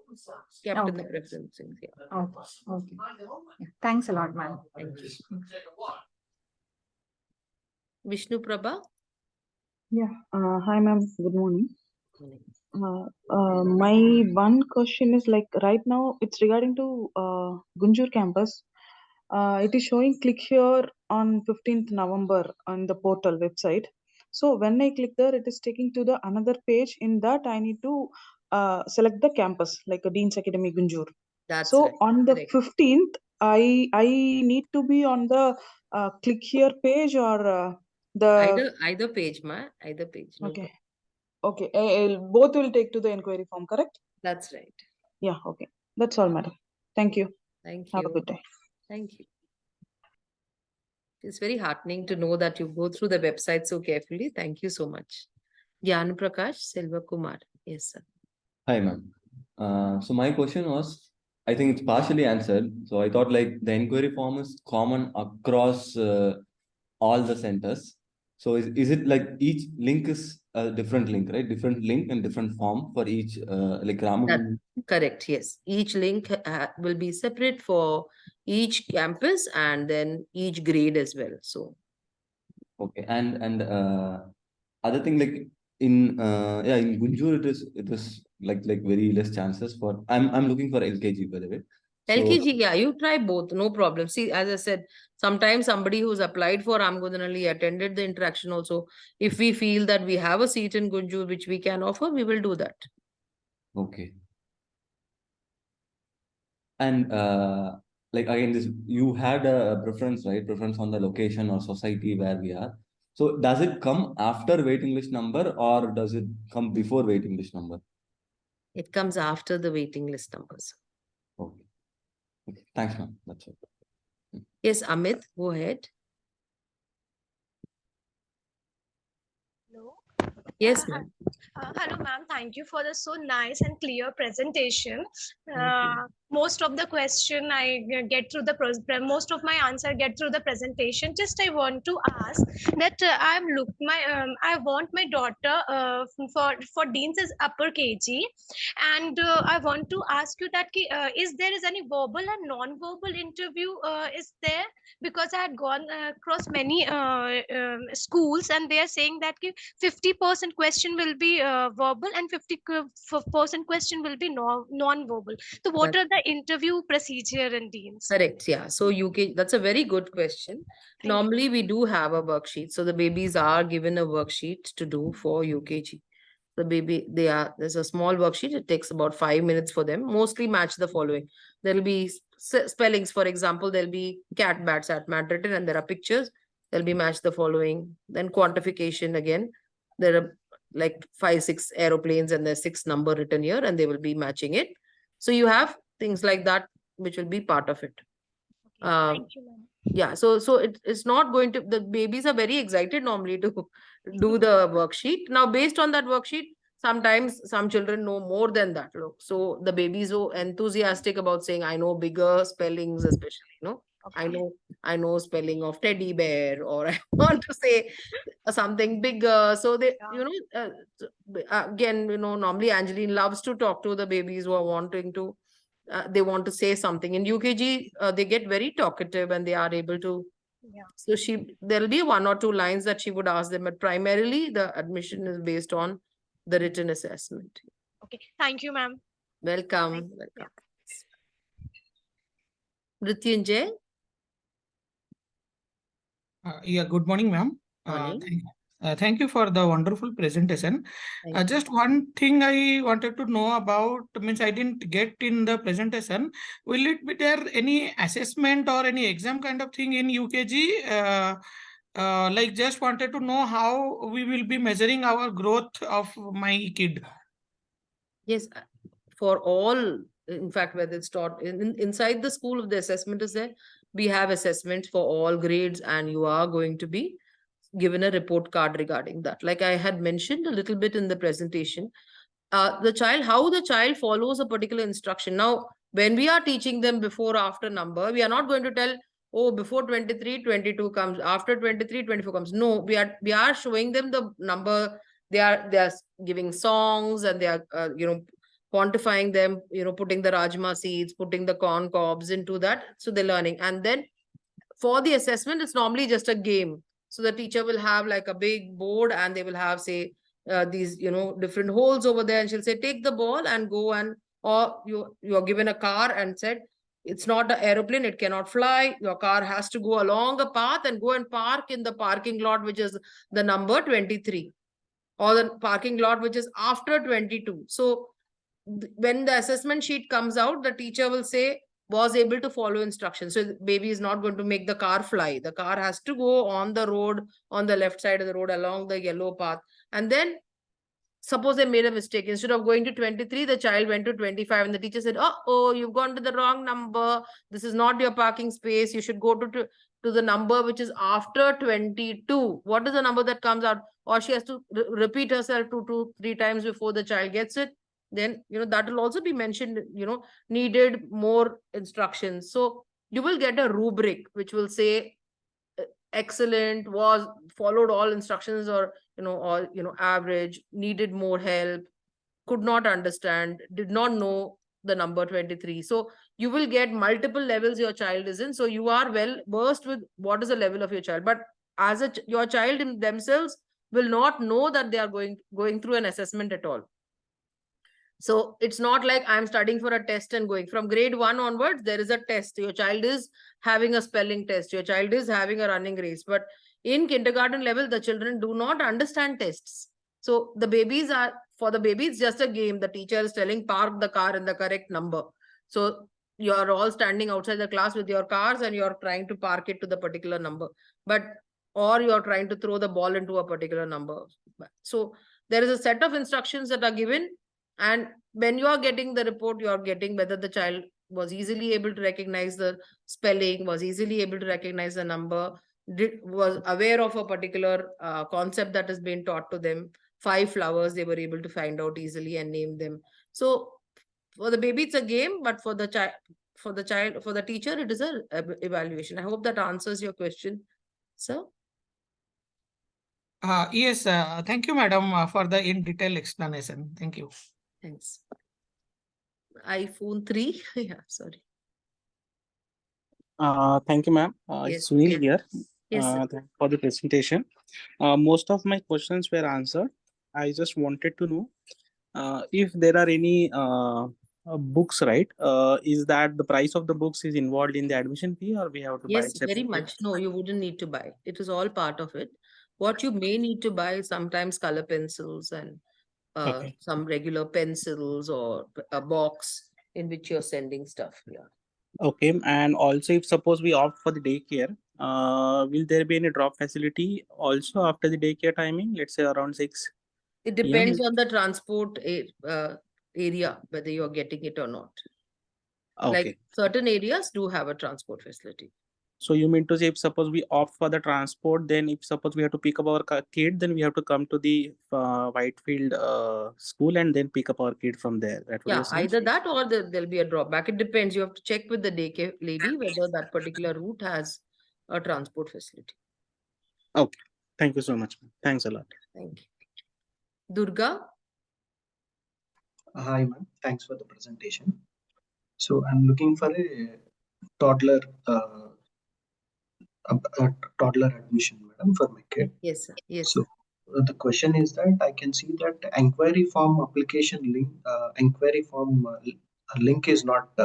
in the preference. Yeah. Okay. Okay. Yeah. Thanks a lot, ma'am. Thank you. Vishnu Prabha? Yeah. Hi, ma'am. Good morning. My one question is like right now it's regarding to Gunjur campus. It is showing click here on 15th November on the portal website. So when I click there, it is taking to the another page. In that, I need to select the campus like a Dean's Academy Gunjur. That's so right. on the 15th, I need to be on the click here page or the either page, either page. No okay. Okay, both will take to the inquiry form, correct? That's right. Yeah, okay. That's all, madam. Thank you. Thank you. Have a good day. Thank you. It's very heartening to know that you go through the website so carefully. Thank you so much. Gyan Prakash Selva Kumar. Yes, sir. Hi, ma'am. So my question was, I think it's partially answered. So I thought like the inquiry form is common across all the centers. So is it like each link is a different link, right? Different link and different form for each like Ramagunju. Correct. Yes. Each link will be separate for each campus and then each grade as well. So. Okay. And other thing like in in Gunjur it is like very less chances for I'm looking for LKG by the way. So, LKG, yeah, you try both, no problem. See, as I said, sometimes somebody who's applied for Ramgodanali attended the interaction also. If we feel that we have a seat in Gunjur which we can offer, we will do that. okay. And like again, this you had a preference, right? Preference on the location or society where we are. So does it come after waiting list number or does it come before waiting list number? It comes after the waiting list numbers. Okay. Okay. Thanks, ma'am. That's it. Yes, Amit, go ahead. Hello. Yes, ma'am. Hello, ma'am. Thank you for the so nice and clear presentation. Most of the question I get through the most of my answer get through the presentation. Just I want to ask that I want my daughter for Dean's is upper KG, and I want to ask you that is there is any verbal and non-verbal interview is there, because I had gone across many schools and they are saying that 50% question will be verbal and 50% question will be non-verbal. So what are the interview procedure in Deans? Correct. Yeah. So UK, that's a very good question. Normally we do have a worksheet. So the babies are given a worksheet to do for UKG. The baby, there's a small worksheet. It takes about 5 minutes for them. Mostly match the following. There'll be spellings. For example, there'll be cat, bats, at mat written, and there are pictures. There'll be match the following. Then quantification again. There are like 5, 6 aeroplanes and there's 6 number written here and they will be matching it. So you have things like that, which will be part of it. Thank you, ma'am. Yeah, so it's not going to, the babies are very excited normally to do the worksheet. Now, based on that worksheet, sometimes some children know more than that. Look. So the babies are enthusiastic about saying, I know bigger spellings, especially, you know. I know spelling of teddy bear, or I want to say something bigger. So they, you know, again, you know, normally Angeline loves to talk to the babies who are wanting to, they want to say something. In UKG, they get very talkative and they are able to. So there'll be 1 or 2 lines that she would ask them, but primarily the admission is based on the written assessment. Okay, thank you, ma'am. Welcome. Welcome. Mrityunjay. Yeah, good morning, ma'am. Thank you for the wonderful presentation. Just one thing I wanted to know about, means I didn't get in the presentation. Will it be there any assessment or any exam kind of thing in UKG? Like just wanted to know how we will be measuring our growth of my kid. Yes, for all, in fact, whether it's taught inside the school, if the assessment is there, we have assessments for all grades and you are going to be given a report card regarding that. Like I had mentioned a little bit in the presentation, how the child follows a particular instruction. Now, when we are teaching them before, after number, we are not going to tell, oh, before 23, 22 comes, after 23, 24 comes. No, we are showing them the number. They are giving songs and they are, you know, quantifying them, you know, putting the rajma seeds, putting the corn cobs into that. So they're learning. And then for the assessment, it's normally just a game. So the teacher will have like a big board and they will have, say, these, you know, different holes over there. And she'll say, take the ball and go, and, or you are given a car and said, it's not an aeroplane, it cannot fly. Your car has to go along a path and go and park in the parking lot, which is the number 23, or the parking lot, which is after 22. So when the assessment sheet comes out, the teacher will say, was able to follow instructions. So the baby is not going to make the car fly. The car has to go on the road, on the left side of the road, along the yellow path. And then suppose they made a mistake. Instead of going to 23, the child went to 25 and the teacher said, oh, you've gone to the wrong number. This is not your parking space. You should go to the number which is after 22. What is the number that comes out? Or she has to repeat herself 3 times before the child gets it. Then, that will also be mentioned, needed more instructions. So you will get a rubric which will say excellent, was followed all instructions, or average, needed more help, could not understand, did not know the number 23. So you will get multiple levels your child is in. So you are well versed with what is the level of your child. But as your child in themselves will not know that they are going through an assessment at all. So it's not like I'm studying for a test and going. From grade 1 onwards, there is a test. Your child is having a spelling test. Your child is having a running race. But in kindergarten level, the children do not understand tests. So for the babies, just a game. The teacher is telling, park the car in the correct number. So you're all standing outside the class with your cars and you're trying to park it to the particular number. Or you're trying to throw the ball into a particular number. So there is a set of instructions that are given. And when you are getting the report, you are getting whether the child was easily able to recognize the spelling, was easily able to recognize the number, was aware of a particular concept that has been taught to them. 5 flowers, they were able to find out easily and name them. So for the baby, it's a game, but for the teacher, it is an evaluation. I hope that answers your question, sir. Yes, thank you, madam, for the in-detail explanation. Thank you. Thanks. iPhone 3. Yeah, sorry. Thank you, ma'am. Yes. Sunil here. Yes, sir. Thank you for the presentation. Most of my questions were answered. I just wanted to know if there are any books, right? Is that the price of the books is involved in the admission fee, or we have to buy it Yes, very separately? much. No, you wouldn't need to buy. It is all part of it. What you may need to buy is sometimes color pencils and Okay. some regular pencils or a box in which you're sending stuff. Yeah. Okay, and also if suppose we opt for the daycare, will there be any drop facility also after the daycare timing? Let's say around 6 It p.m. depends on the transport area, whether you're getting it or not. Like Okay. certain areas do have a transport facility. So you mean to say if suppose we opt for the transport, then if suppose we have to pick up our kid, then we have to come to the Whitefield school and then pick up our kid from there. That's what Yeah, you're saying? either that or there'll be a drawback. It depends. You have to check with the daycare lady whether that particular route has a transport facility. Okay. Thank you so much. Thanks a lot. Thank you. Durga? Hi, ma'am. Thanks for the presentation. So I'm looking for a toddler admission, madam, for my kid. Yes, sir. Yes. So the question is that I can see that inquiry form application link, link is not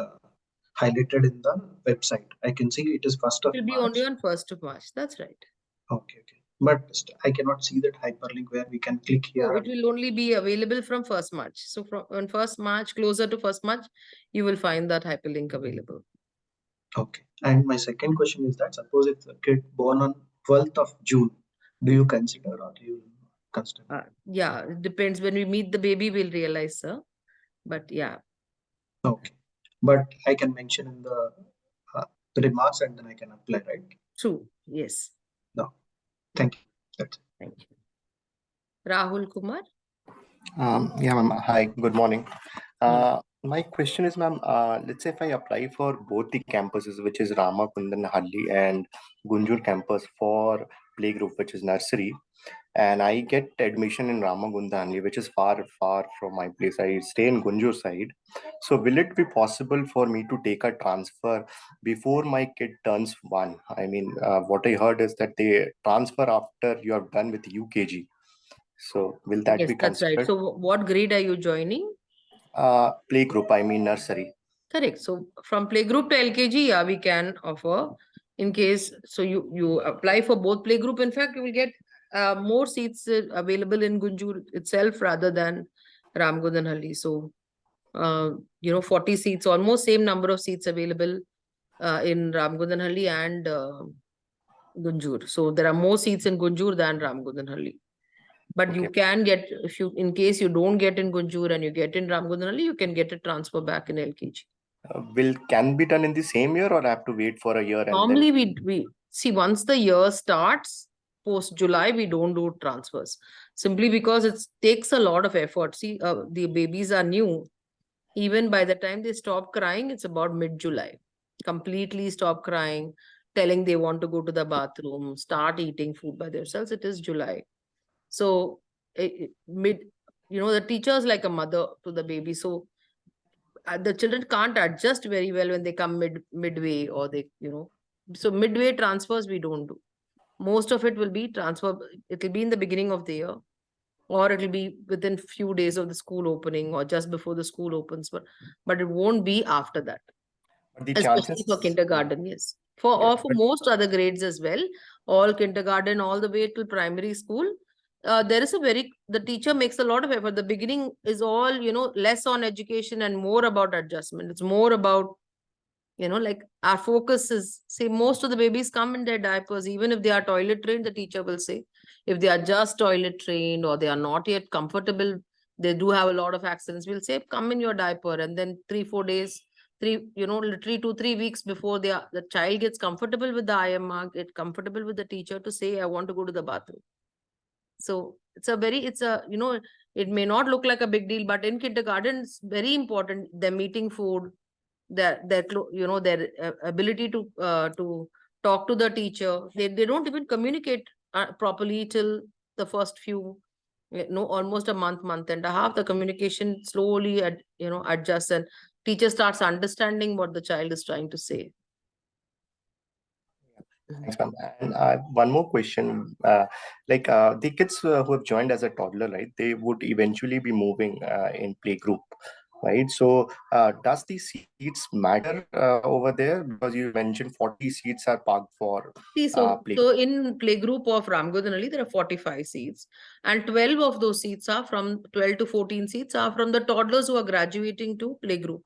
highlighted in the website. I can see it is 1st of It will be March. only on 1st of March. That's right. Okay. But I cannot see that hyperlink where we can click here. No, it will only be available from 1st March. So on 1st March, closer to 1st March, you will find that hyperlink available. Okay. And my second question is that suppose it's a kid born on 12th of June, do you consider or do you consider? Yeah, it depends. When we meet the baby, we'll realize, sir. But yeah. Okay. But I can mention in the remarks and then I can apply, right? True. Yes. No. Thank you. That's it. Thank you. Rahul Kumar? Yeah, ma'am. Hi, good morning. My question is, ma'am, let's say if I apply for both the campuses, which is Ramakundanhalli and Gunjur campus for playgroup, which is nursery, and I get admission in Ramagundanhalli, which is far from my place. I stay in Gunjur side. So will it be possible for me to take a transfer before my kid turns 1? I mean, what I heard is that they transfer after you are done with UKG. So will that Yes, be that's right. considered? So what grade are you joining? Playgroup, I mean nursery. Correct. So from playgroup to LKG, yeah, we can offer in case. So you apply for both playgroup. In fact, you will get more seats available in Gunjur itself rather than Ramgundanhalli. So 40 seats, almost same number of seats available in Ramgundanhalli and Gunjur. So there are more seats in Gunjur than Ramgundanhalli. But you can get, if you, in case you don't get in Gunjur and you get in Ramgundanali, you can get a transfer back in LKG. Can be done in the same year, or have to wait for a year and Normally, then? we see once the year starts, post July, we don't do transfers simply because it takes a lot of effort. See, the babies are new. Even by the time they stop crying, it's about mid-July. Completely stop crying, telling they want to go to the bathroom, start eating food by themselves. It is July. So the teacher is like a mother to the baby. So the children can't adjust very well when they come midway, or so midway transfers we don't do. Most of it will be transfer. It will be in the beginning of the year, or it will be within few days of the school opening, or just before the school opens, but it won't be after that. But the Especially chances, for kindergarten, yes. Or for most other grades as well, all kindergarten all the way to primary school. There is the teacher makes a lot of effort. The beginning is all, less on education and more about adjustment. It's more about, like our focus is, say, most of the babies come in their diapers. Even if they are toilet trained, the teacher will say, if they are just toilet trained or they are not yet comfortable, they do have a lot of accidents, we'll say, come in your diaper. And then 3-4 days, literally 2-3 weeks before the child gets comfortable with the IMR, get comfortable with the teacher to say, I want to go to the bathroom. So it may not look like a big deal, but in kindergarten, it's very important. They're eating food, their ability to talk to the teacher. They don't even communicate properly till the first few, almost a month and a half. The communication slowly adjusts, and teacher starts understanding what the child is trying to say. Thanks, ma'am. And one more question. The kids who have joined as a toddler, right? They would eventually be moving in playgroup, right? So does the seats matter over there? Because you mentioned 40 seats are parked for So playgroup. in playgroup of Ramgundanali, there are 45 seats, and 12 of those seats are from 12 to 14 seats are from the toddlers who are graduating to playgroup.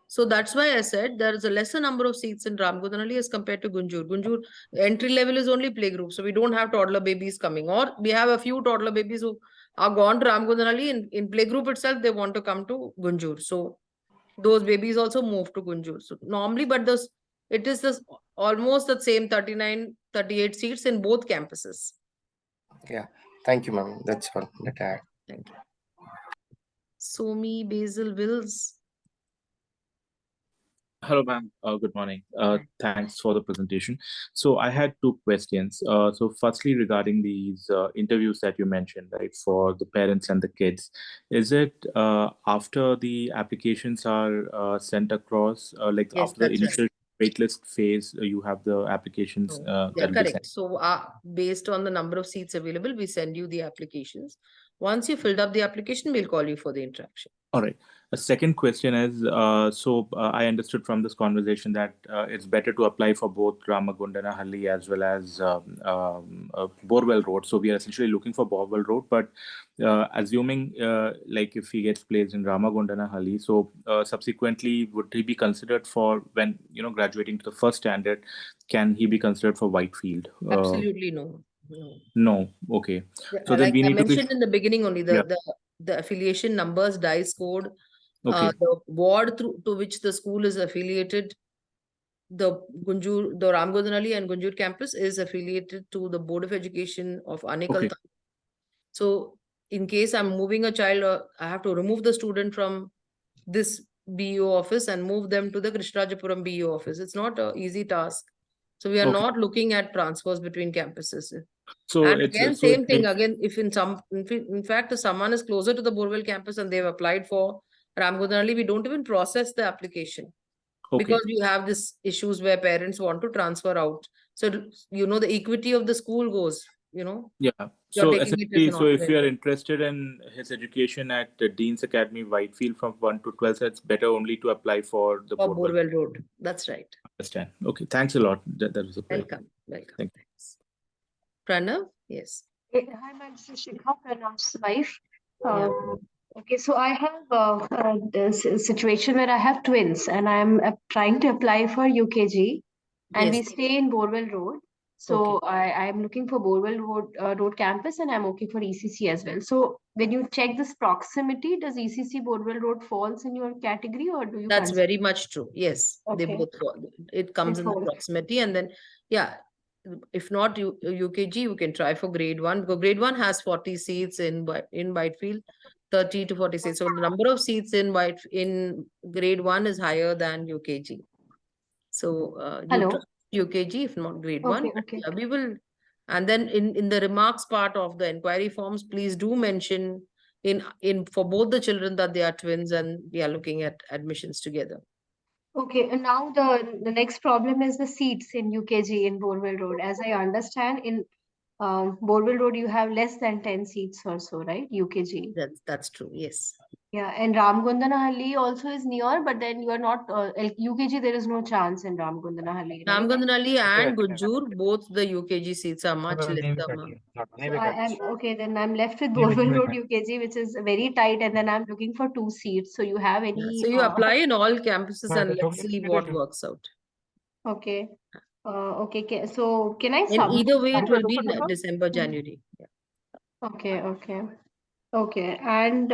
So that's why I said there is a lesser number of seats in Ramgundanali as compared to Gunjur. Gunjur entry level is only playgroup, so we don't have toddler babies coming, or we have a few toddler babies who are gone to Ramgundanali. In playgroup itself, they want to come to Gunjur. So those babies also move to Gunjur. So normally, but it is almost the same 39, 38 seats in both campuses. Yeah. Thank you, ma'am. That's all that I had. Thank you. Somi, Basil, Wills. Hello, ma'am. Good morning. Thanks for the presentation. So I had two questions. So firstly, regarding these interviews that you mentioned, right, for the parents and the kids, is it after the applications are sent across, like Yes, after the that's right. initial waitlist phase, you have the applications Yeah, that will be sent? correct. So based on the number of seats available, we send you the applications. Once you filled up the application, we'll call you for the interaction. All right. A second question is, I understood from this conversation that it's better to apply for both Ramagundanahalli as well as Borewell Road. So we are essentially looking for Borewell Road, but assuming like if he gets placed in Ramagundanahalli, so subsequently would he be considered for when graduating to the first standard? Can he be considered for Whitefield? Absolutely no. No. Okay. Yeah, So then like we I need to be. mentioned in the beginning only, Yeah. the affiliation numbers, dice code, Okay. the ward to which the school is affiliated, the Ramgundanali and Gunjur campus is affiliated to the Board of Education of Anekal. Okay. So in case I'm moving a child, I have to remove the student from this BEO office and move them to the Krishnajapuram BEO office. It's not an easy task. So we are Okay. not looking at transfers between campuses. So And it's again, so same it thing makes. again, if in fact, if someone is closer to the Borewell campus and they've applied for Ramgundanali, we don't even process the application. Okay. Because we have this issues where parents want to transfer out. So, the equity of the school goes, Yeah. you're So taking it as essentially, an so if you are alternative. interested in his education at the Dean's Academy, Whitefield from 1 to 12, so it's better only to apply for the For Borewell. Borewell Road. That's right. Understand. Okay. Thanks a lot. That was a great. Welcome. Welcome. Thank you. Pranav? Yes. Hi, ma'am. This is Shikha, Pranav's wife. Yeah. Okay, so I have this situation where I have twins and I'm trying to apply for UKG and we Yes. stay in Borewell Road. So I'm looking for Borwell Road campus, and I'm okay for ECC as well. So when you check this proximity, does ECC Borwell Road falls in your category, or do you That's consider? very much true. Yes, they Okay. both fall. It comes It in the falls. proximity, and then if not UKG, you can try for grade 1, because grade 1 has 40 seats in Whitefield, 30 to 40 seats. So the number of seats in grade 1 is higher than UKG. So you Hello. try UKG, if not grade 1. Okay, okay. We will, and then in the remarks part of the inquiry forms, please do mention in for both the children that they are twins and we are looking at admissions together. Okay, and now the next problem is the seats in UKG in Borwell Road. As I understand, in Borwell Road, you have less than 10 seats or so, right? UKG. That's true, yes. Yeah, and Ramgundanahalli also is near, but then you are not, UKG, there is no chance in Ramgundanahalli, right? Ramgandhanalli and Gunjur, both the UKG seats are much lesser. So okay, then I'm left with Borwell Road UKG, which is very tight, and then I'm looking for 2 seats. So you have any? So you apply in all campuses and let's see what works out. Okay. Okay. So can I And submit? either way, it will be December, January. Okay. And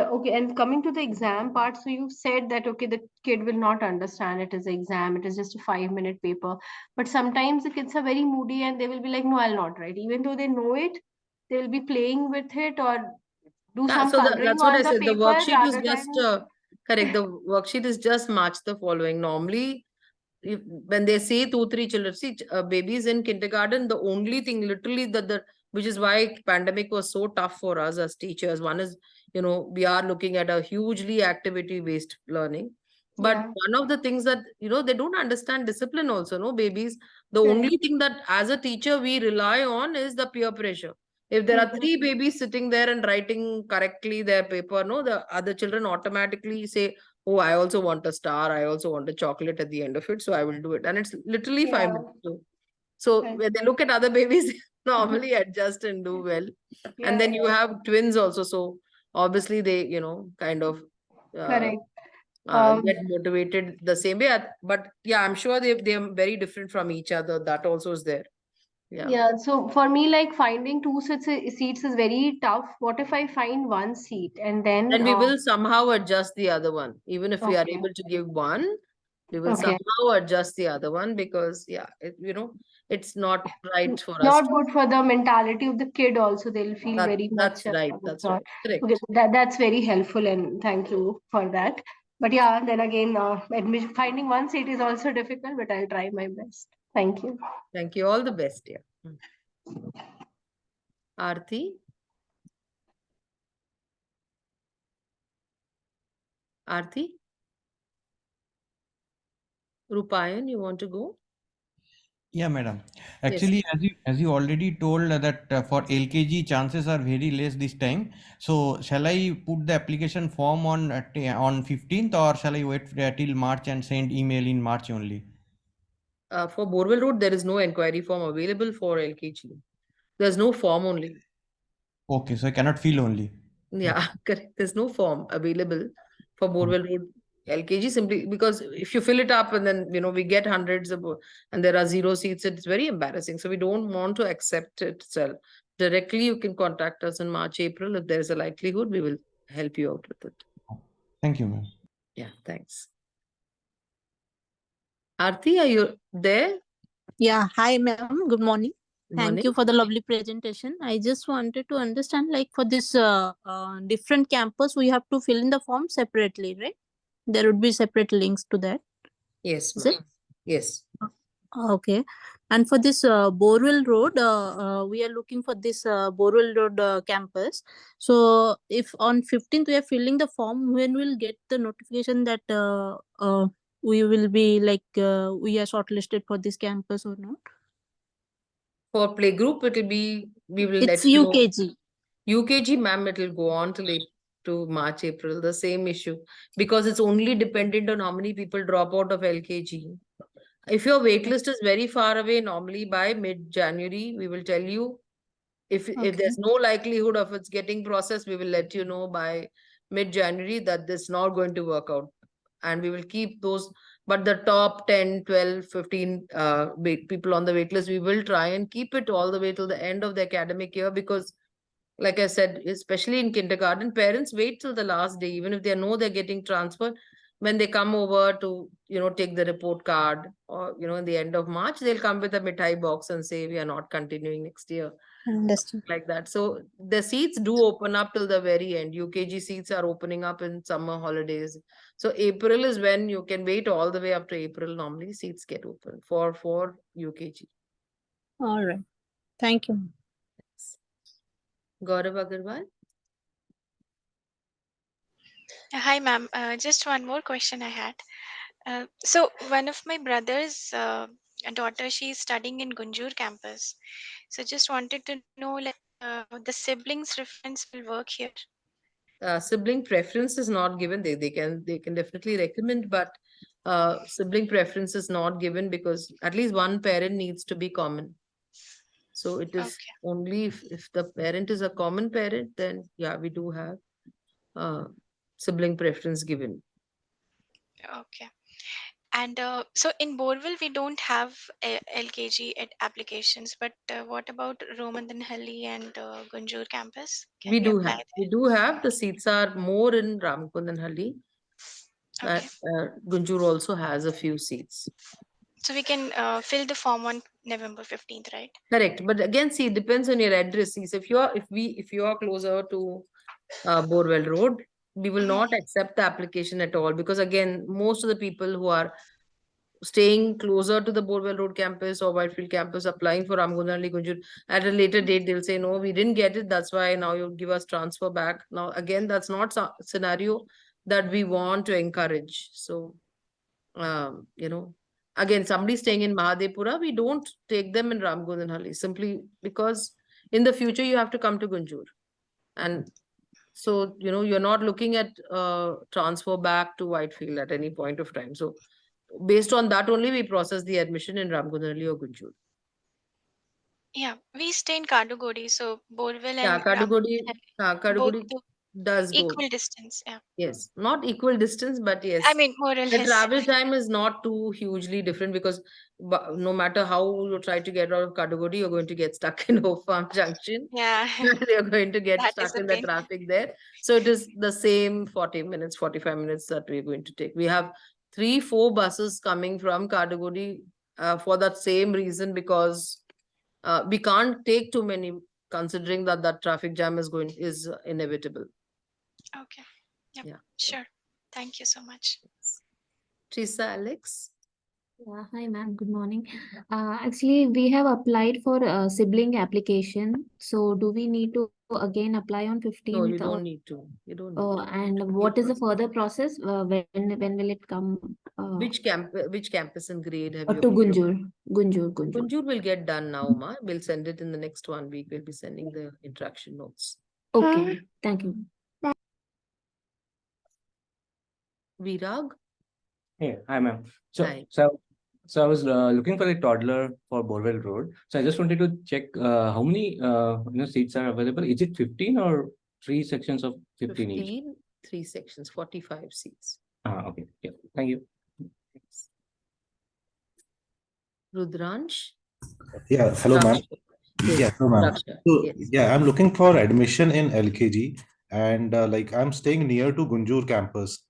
coming to the exam part, so you said that okay, the kid will not understand it is an exam, it is just a 5-minute paper. But sometimes the kids are very moody and they will be like, no, I'll not write. Even though they know it, they will be playing with it or do some So coloring that's what on I the said. The paper worksheet is rather just than correct. The worksheet is just match the following. Normally, when they say 2-3 children, see babies in kindergarten, the only thing literally which is why pandemic was so tough for us as teachers. One is, we are looking at a hugely activity based learning. But Yeah. one of the things that, they don't understand discipline also, no, babies. The Correct. only thing that as a teacher we rely on is the peer pressure. If there are 3 babies sitting there and writing correctly their paper, no, the other children automatically say, oh, I also want a star. I also want a chocolate at the end of it. So I will do it. And it's literally 5 minutes. So when they look at other babies, they normally adjust and do well. And then you have twins also. So obviously they, kind of Correct. get motivated the same way. But yeah, I'm sure they're very different from each other. That also is there. Yeah, so for me, like finding 2 seats is very tough. What if I find 1 seat and then we will somehow adjust the other one. Even if we are able to give one, we will somehow adjust the other one because, it's not right for us. Not good for the mentality of the kid also. They'll feel very much. That's right. That's right. Correct. Okay, that's very helpful and thank you for that. But yeah, then again, finding 1 seat is also difficult, but I'll try my best. Thank you. Thank you. All the best. Yeah. Aarti? Aarti? Rupayan, you want to go? Yeah, madam. Actually, as you already told that for LKG chances are very less this time. So shall I put the application form on 15th or shall I wait till March and send email in March only? For Borwell Road, there is no inquiry form available for LKG. There's no form only. Okay, so I cannot fill only. Yeah, correct. There's no form available for Borwell Road LKG simply because if you fill it up and then, we get hundreds of and there are 0 seats, it's very embarrassing. So we don't want to accept it itself. Directly, you can contact us in March, April. If there is a likelihood, we will help you out with it. Thank you, ma'am. Yeah, thanks. Aarti, are you there? Yeah, hi ma'am. Good morning. Thank Morning. you for the lovely presentation. I just wanted to understand, like for this different campus, we have to fill in the form separately, right? There would be separate links to that. Yes, Is it? Yes. Okay. And for this Borwell Road, we are looking for this Borwell Road campus. So if on 15th we are filling the form, when we'll get the notification that we will be we are shortlisted for this campus or not? For playgroup, it will be, we will It's let you know. UKG. UKG, ma'am, it will go on to March, April, the same issue. Because it's only dependent on how many people drop out of LKG. If your waitlist is very far away, normally by mid-January, we will tell you. If there's no likelihood of it's getting processed, we will let you know by mid-January that this is not going to work out. And we will keep those But the top 10, 12, 15 people on the wait list, we will try and keep it all the way till the end of the academic year, because like I said, especially in kindergarten, parents wait till the last day, even if they know they're getting transferred. When they come over to, take the report card, or, in the end of March, they'll come with a mithai box and say, we are not continuing next year. Understood. Like that. So the seats do open up till the very end. UKG seats are opening up in summer holidays. So April is when you can wait all the way up to April. Normally seats get open for UKG. All right. Thank you. Gaurav Agarwal. Hi, ma'am. Just one more question I had. So one of my brother's daughter, she's studying in Gunjur campus. So just wanted to know, like, the siblings reference will work here. Sibling preference is not given. They can definitely recommend, but sibling preference is not given, because at least one parent needs to be common. So it is only if the parent is a common parent, then yeah, we do have sibling preference given. Okay. And so in Boreville, we don't have LKG applications, but what about Romandanhalli and Gunjur campus? Can We we do apply have. We do have. The seats are more in Ramakundanhalli. Okay. Gunjur also has a few seats. So we can fill the form on November 15th, right? Correct. But again, see, it depends on your address. See, if you are closer to Borewell Road, we will not accept the application at all, because again, most of the people who are staying closer to the Borewell Road campus or Whitefield campus applying for Ramgundanhalli Gunjur, at a later date they'll say, no, we didn't get it, that's why now you give us transfer back. Now again, that's not a scenario that we want to encourage. So again, somebody staying in Mahadevpura, we don't take them in Ramgundanhalli, simply because in the future you have to come to Gunjur. And so, you're not looking at transfer back to Whitefield at any point of time. So based on that only, we process the admission in Ramgundanhalli or Gunjur. Yeah, we stay in Kadugodi, so Boreville Yeah, and Kadugodi does go. equal distance. Yeah. Yes, not equal distance, but yes. I mean, more or The less. travel time is not too hugely different, because no matter how you try to get out of Kadugodi, you're going to get stuck in Hope Farm Junction. Yeah. You're going to get That is stuck a in the pain. traffic there. So it is the same 40 minutes, 45 minutes that we're going to take. We have 3-4 buses coming from Kadugodi for that same reason, because we can't take too many, considering that traffic jam is inevitable. Okay. Yep. Yeah. Sure. Thank you so much. Teresa Alex. Yeah, hi ma'am, good morning. Actually, we have applied for a sibling application. So do we need to again apply on 15th? No, you don't need to. You don't need to. And what is the further process? When will it come? Which campus and grade have you To applied? Gunjur. Gunjur will get done now, Ma. We'll send it in the next 1 week. We'll be sending the interaction notes. Okay, thank you. Virag? Hey, hi, ma'am. Hi. So I was looking for a toddler for Borewell Road. So I just wanted to check how many seats are available. Is it 15 or 3 sections of 15 each? 15, 3 sections, 45 seats. Okay. Yeah. Thank you. Rudransh? Yeah, hello, ma'am. Yes. Yeah, hello, ma'am. Raksha, So, yes. yeah, I'm looking for admission in LKG, and I'm staying near to Gunjur campus.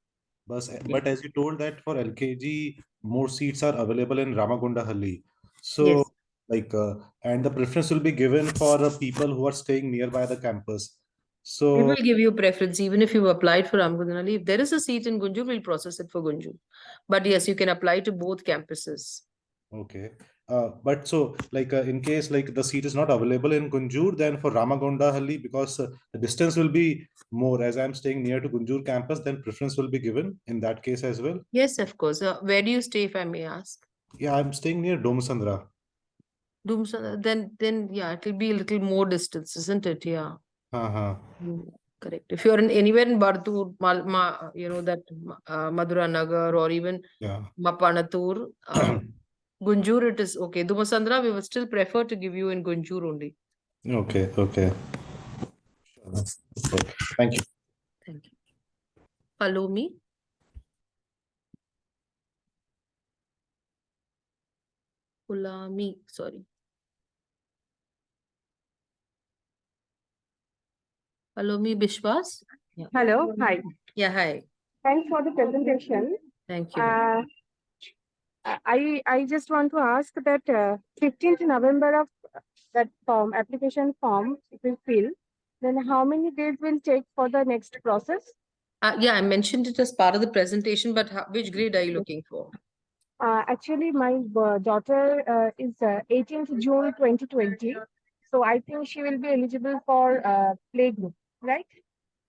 But as you told that for LKG, more seats are available in Ramagundhalli. So, Yes. and the preference will be given for people who are staying nearby the campus. We So, will give you preference even if you've applied for Ramgundanhalli. If there is a seat in Gunjur, we'll process it for Gunjur. But yes, you can apply to both campuses. okay. But so in case the seat is not available in Gunjur, then for Ramagundhalli, because the distance will be more, as I'm staying near to Gunjur campus, then preference will be given in that case as well. Yes, of course. Where do you stay, if I may ask? Yeah, I'm staying near Domsandra. Then yeah, it will be a little more distance, isn't it? Yeah. Uh-huh. Correct. If you're anywhere in Bartur, that Madhura Nagar, or even Mapanatur, Gunjur, it is okay. Dumasandra, we would still prefer to give you in Gunjur only. Okay. Okay. Thank you. Thank you. Follow me. Gulami, sorry. Palomi Bishwas. Yeah. Hello, hi. Yeah, hi. Thanks for the presentation. Thank you. I just want to ask that 15th November of that form, application form, if we fill, then how many days will take for the next process? Yeah, I mentioned it as part of the presentation, but which grade are you looking for? Actually, my daughter is 18th June 2020. So I think she will be eligible for playgroup, right?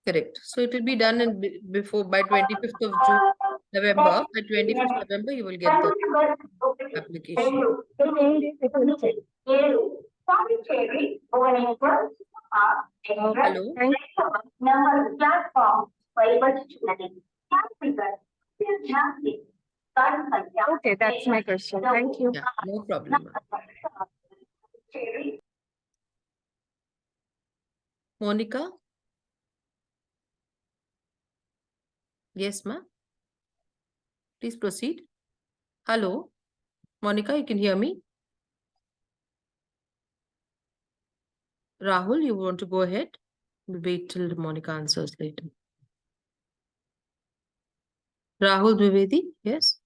Correct. So it will be done in before by 25th of June, November. By 25th November, you will get the application. Hello. Okay, that's my question. Thank you. Yeah, no problem. Monica? Yes, ma'am. Please proceed. Hello. Monica, you can hear me? Rahul, you want to go ahead? We'll wait till Monica answers later. Rahul Dwivedi, yes?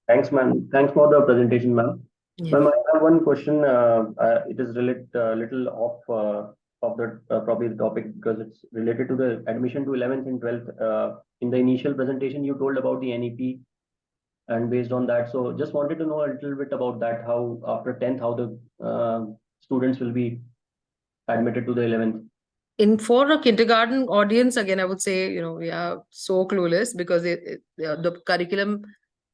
Thanks, ma'am. Thanks for the presentation, ma'am. Yeah. Ma'am, I have one question. It is related little off of the probably the topic because it's related to the admission to 11th and 12th. In the initial presentation, you told about the NEP, and based on that, so just wanted to know a little bit about that. How after 10th, how the students will be admitted to the 11th? For a kindergarten audience, again, I would say, we are so clueless because the curriculum,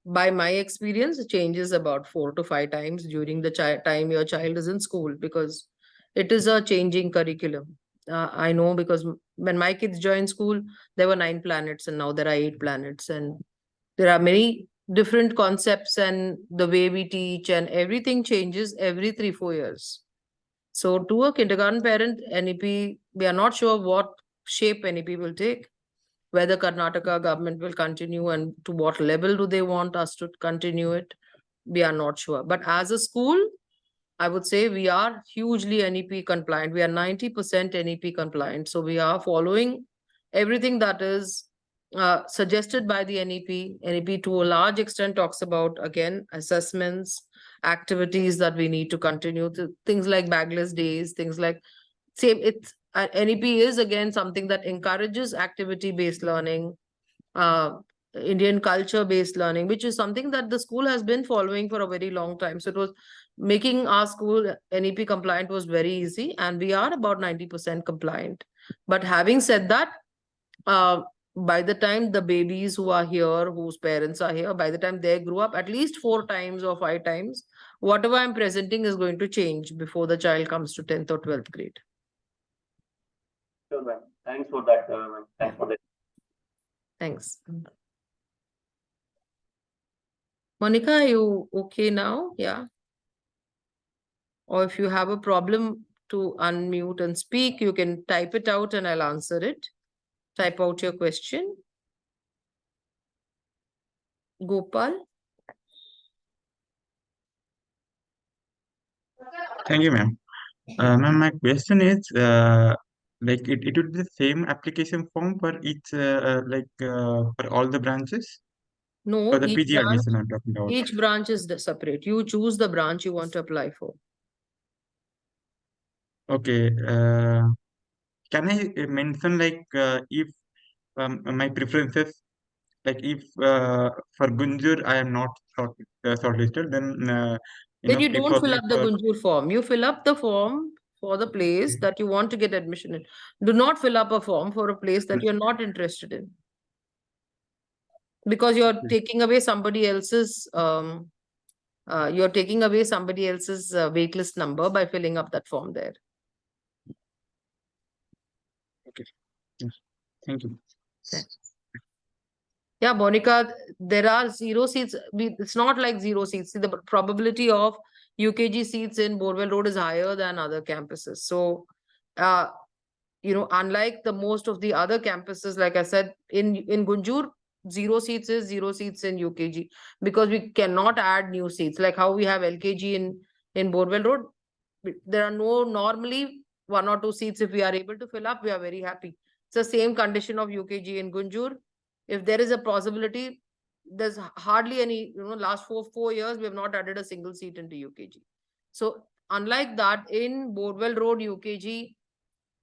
by my experience, changes about 4 to 5 times during the time your child is in school because it is a changing curriculum. I know because when my kids joined school, there were 9 planets and now there are 8 planets, and there are many different concepts and the way we teach and everything changes every 3-4 years. So to a kindergarten parent, NEP, we are not sure what shape NEP will take, whether Karnataka government will continue and to what level do they want us to continue it. We are not sure. But as a school, I would say we are hugely NEP compliant. We are 90% NEP compliant. So we are following everything that is suggested by the NEP. NEP to a large extent talks about, again, assessments, activities that we need to continue, things like bagless days, things like same. It's NEP is again something that encourages activity-based learning, Indian culture-based learning, which is something that the school has been following for a very long time. So it was making our school NEP compliant was very easy, and we are about 90% compliant. But having said that, by the time the babies who are here, whose parents are here, by the time they grew up, at least 4 times or 5 times, whatever I'm presenting is going to change before the child comes to 10th or 12th grade. Sure, ma'am. Thanks for that, ma'am. Thanks for that. Thanks. Monica, are you okay now? Yeah. Or if you have a problem to unmute and speak, you can type it out and I'll answer it. Type out your question. Gopal. Thank you, ma'am. Ma'am, my question is, like it would be the same application form for each, for all the branches? No, For the PG admission I'm talking about. each branch is separate. You choose the branch you want to apply for. Okay. Can I mention like if my preferences, like if for Gunjur I am not shortlisted, then Then you if don't fill possible up the for Gunjur form. You fill up the form for the place that you want to get admission in. Do not fill up a form for a place that you're not interested in. Because you're taking away somebody else's waitlist number by filling up that form there. Okay. Yes. Thank you. Thanks. Yeah, Monica, there are 0 seats. It's not like 0 seats. See, the probability of UKG seats in Borwell Road is higher than other campuses. So, unlike the most of the other campuses, like I said, in Gunjur, 0 seats is 0 seats in UKG, because we cannot add new seats. Like how we have LKG in Borewell Road, there are normally 1 or 2 seats. If we are able to fill up, we are very happy. It's the same condition of UKG in Gunjur. If there is a possibility, there's hardly any, last four years, we have not added a single seat into UKG. So unlike that, in Borewell Road UKG,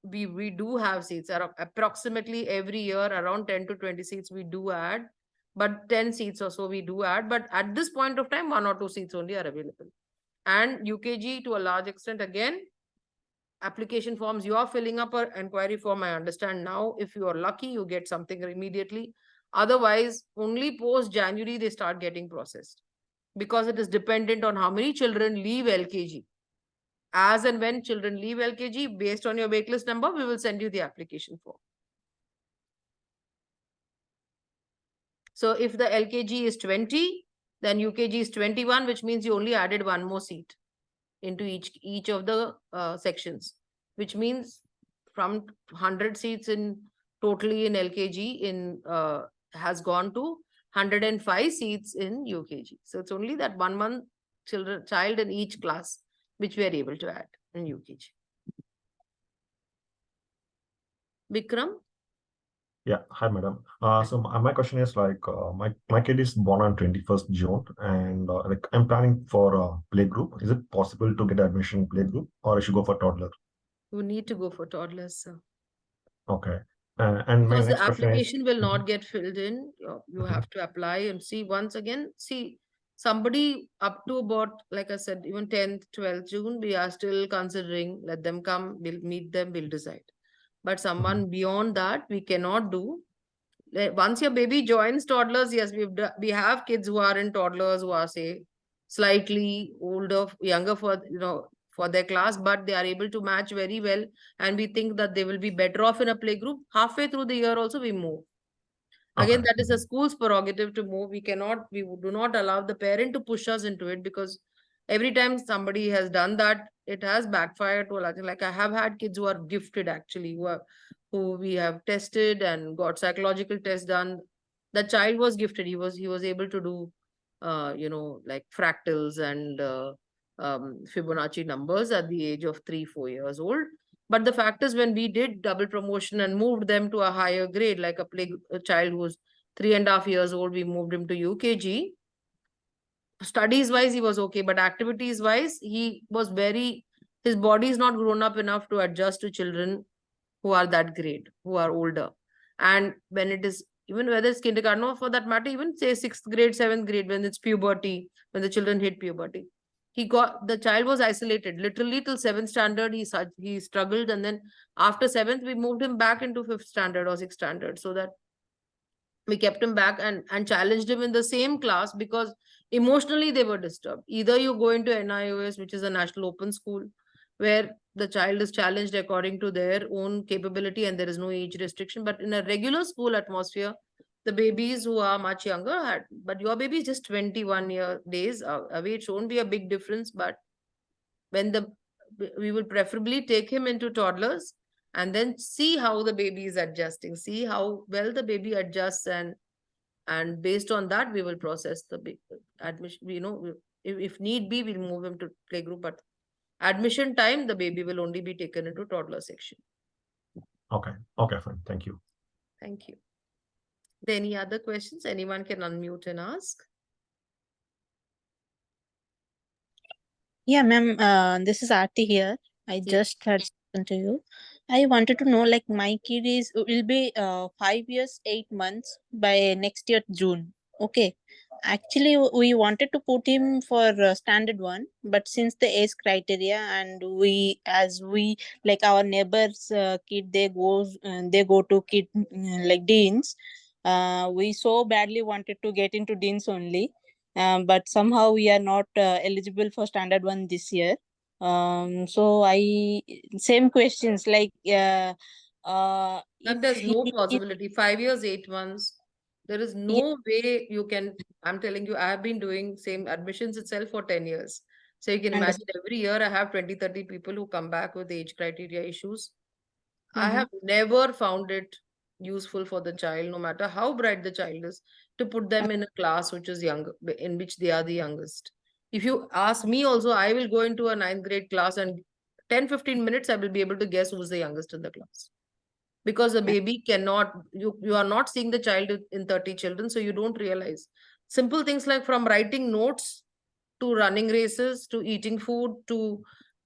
we do have seats. Approximately every year, around 10 to 20 seats we do add, but 10 seats or so we do add. But at this point of time, 1 or 2 seats only are available. And UKG, to a large extent, again, application forms you are filling up, an inquiry form, I understand now. If you are lucky, you get something immediately. Otherwise, only post January they start getting processed, because it is dependent on how many children leave LKG. As and when children leave LKG, based on your waitlist number, we will send you the application form. So if the LKG is 20, then UKG is 21, which means you only added 1 more seat into each of the sections, which means from 100 seats in totally in LKG has gone to 105 seats in UKG. So it's only that 1 month child in each class which we are able to add in UKG. Vikram? Yeah, hi, madam. So my question is like, my kid is born on 21st June, and like I'm planning for a play group. Is it possible to get admission in play group, or I should go for toddler? You need to go for toddlers, sir. Okay. And my Because the next question is, application will not get filled in. You have to apply and see once again. See, somebody up to about, like I said, even 10th, 12th June, we are still considering, let them come, we'll meet them, we'll decide. But someone beyond that, we cannot do. Once your baby joins toddlers, yes, we have kids who are in toddlers who are, say, slightly older, younger for their class, but they are able to match very well. And we think that they will be better off in a play group. Halfway through the year also, we move. Again, that is a school's prerogative to move. We do not allow the parent to push us into it, because every time somebody has done that, it has backfired to a large. Like I have had kids who are gifted, actually, who we have tested and got psychological tests done. The child was gifted. He was able to do, like fractals and Fibonacci numbers at the age of 3-4 years old. But the fact is, when we did double promotion and moved them to a higher grade, like a child who was 3.5 years old, we moved him to UKG. Studies wise, he was okay, but activities wise, his body is not grown up enough to adjust to children who are that grade, who are older. And when it is, even whether it's kindergarten or for that matter, even say 6th grade, 7th grade, when it's puberty, when the children hit puberty, the child was isolated literally till 7th standard. He struggled, and then after 7th we moved him back into 5th standard or 6th standard, so that we kept him back and challenged him in the same class, because emotionally they were disturbed. Either you go into NIOS, which is a national open school, where the child is challenged according to their own capability and there is no age restriction. But in a regular school atmosphere, the babies who are much younger but your baby is just 21 days away. It won't be a big difference, but we will preferably take him into toddlers and then see how the baby is adjusting, see how well the baby adjusts, and based on that we will process the admission. If need be, we'll move him to playgroup, but admission time, the baby will only be taken into toddler section. Okay, fine. Thank you. Thank you. Any other questions? Anyone can unmute and ask. Yeah, ma'am, this is Aarti here. I just had spoken to you. I wanted to know, like, my kid will be 5 years, 8 months by next year, June. Okay. Actually, we wanted to put him for standard 1, but since the age criteria, and as we like our neighbors' kid, they go to kid like Deans. We so badly wanted to get into Deans only. But somehow we are not eligible for standard 1 this year. So same questions like That there's no possibility. 5 years, 8 months. There is no way you can. I'm telling you, I have been doing same admissions itself for 10 years. So you can imagine every year I have 20-30 people who come back with age criteria issues. I have never found it useful for the child, no matter how bright the child is, to put them in a class which is younger, in which they are the youngest. If you ask me also, I will go into a 9th grade class and 10-15 minutes, I will be able to guess who's the youngest in the class. Because the baby cannot, you are not seeing the child in 30 children, so you don't realize. Simple things like from writing notes to running races, to eating food, to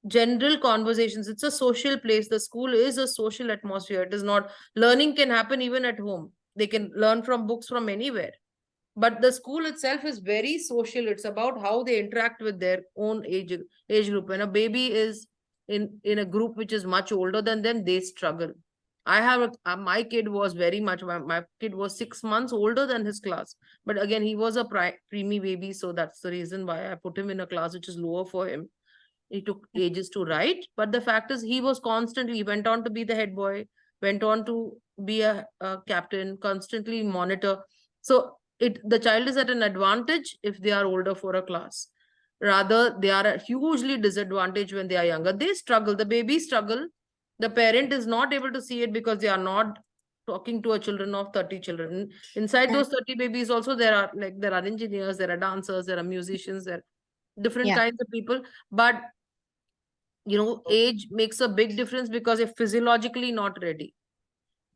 general conversations. It's a social place. The school is a social atmosphere. It is not, learning can happen even at home. They can learn from books from anywhere. But the school itself is very social. It's about how they interact with their own age group. When a baby is in a group which is much older than them, they struggle. I have my kid was very much, my kid was 6 months older than his class. But again, he was a preemie baby. So that's the reason why I put him in a class which is lower for him. He took ages to write. But the fact is, he was constantly, he went on to be the head boy, went on to be a captain, constantly monitor. So the child is at an advantage if they are older for a class. Rather, they are at hugely disadvantage when they are younger. They struggle, the babies struggle. The parent is not able to see it because they are not talking to a children of 30 children. Inside those 30 babies also, there are engineers, there are dancers, there are musicians, there are different kinds of people. But age makes a big difference because they're physiologically not ready.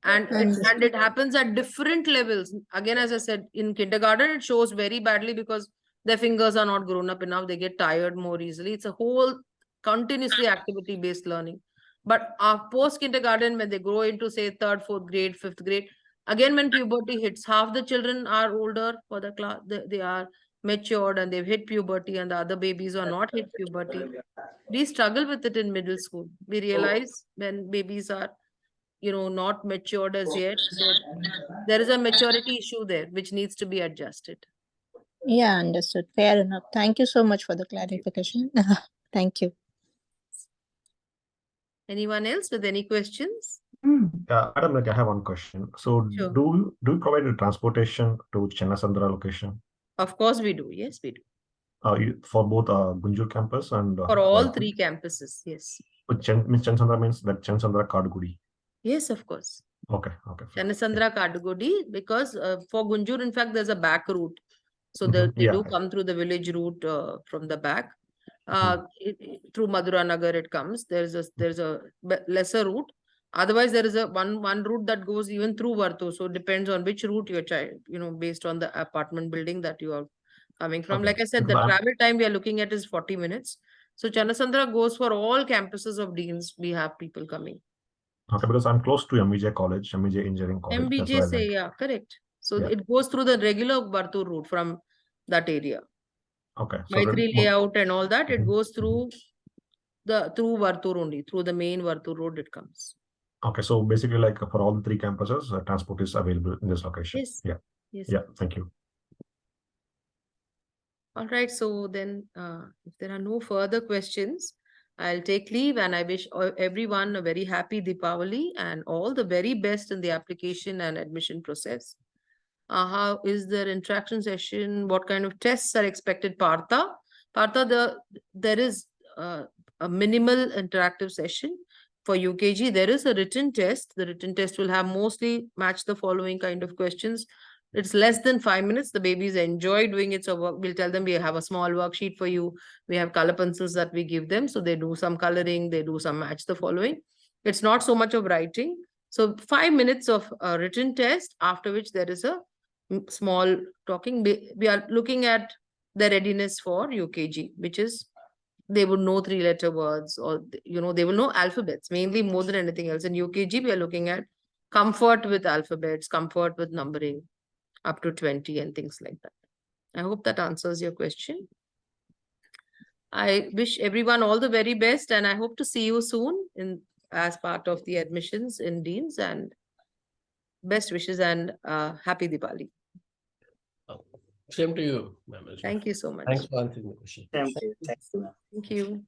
And it happens at different levels. Again, as I said, in kindergarten, it shows very badly because their fingers are not grown up enough. They get tired more easily. It's a whole continuously activity-based learning. But post-kindergarten, when they grow into, say, 3rd, 4th grade, 5th grade, again, when puberty hits, half the children are older for the class. They are matured and they've hit puberty, and the other babies are not hit puberty. We struggle with it in middle school. We realize when babies are not matured as yet, there is a maturity issue there which needs to be adjusted. Yeah, understood. Fair enough. Thank you so much for the clarification. Thank you. Anyone else with any questions? Madam, I have one question. So Sure. do you provide a transportation to Chennasandra location? Of course we do. Yes, we do. For both Gunjur campus and for all 3 campuses, yes. Chennasandra means that Chennasandra Kadugudi. Yes, of course. Okay. Chennasandra Kadugudi, because for Gunjur, in fact, there's a back route. So they do come through the village route from the back. Through Madura Nagar it comes. There's a lesser route. Otherwise, there is a one route that goes even through Vartu. So it depends on which route your child, based on the apartment building that you are coming from. Okay. Like I said, the travel time we are looking at is 40 minutes. So Channasandra goes for all campuses of Deans. We have people coming. Okay, because I'm close to MBJ College, MBJ Engineering College. MBJ say, yeah, correct. So it goes through the regular Vartu route from that area. Okay. Maitri layout and all that, it goes through Vartur only, through the main Vartur road it comes. Okay, so basically, like for all the 3 campuses, transport is available in this location. Yes. Yeah. Yes. Yeah. Thank you. All right. So then, if there are no further questions, I'll take leave, and I wish everyone a very happy Deepavali and all the very best in the application and admission process. How is their interaction session? What kind of tests are expected? Partha, there is a minimal interactive session. For UKG, there is a written test. The written test will have mostly match the following kind of questions. It's less than 5 minutes. The babies enjoy doing it. So we'll tell them we have a small worksheet for you. We have color pencils that we give them. So they do some coloring. They do some match the following. It's not so much of writing. So 5 minutes of a written test, after which there is a small talking. We are looking at the readiness for UKG, which is they would know 3-letter words, or they will know alphabets mainly more than anything else. In UKG, we are looking at comfort with alphabets, comfort with numbering up to 20 and things like that. I hope that answers your question. I wish everyone all the very best, and I hope to see you soon as part of the admissions in Deans, and best wishes and happy Diwali. Same to you, ma'am. Thank you so much. Thanks for answering the question. Thank you.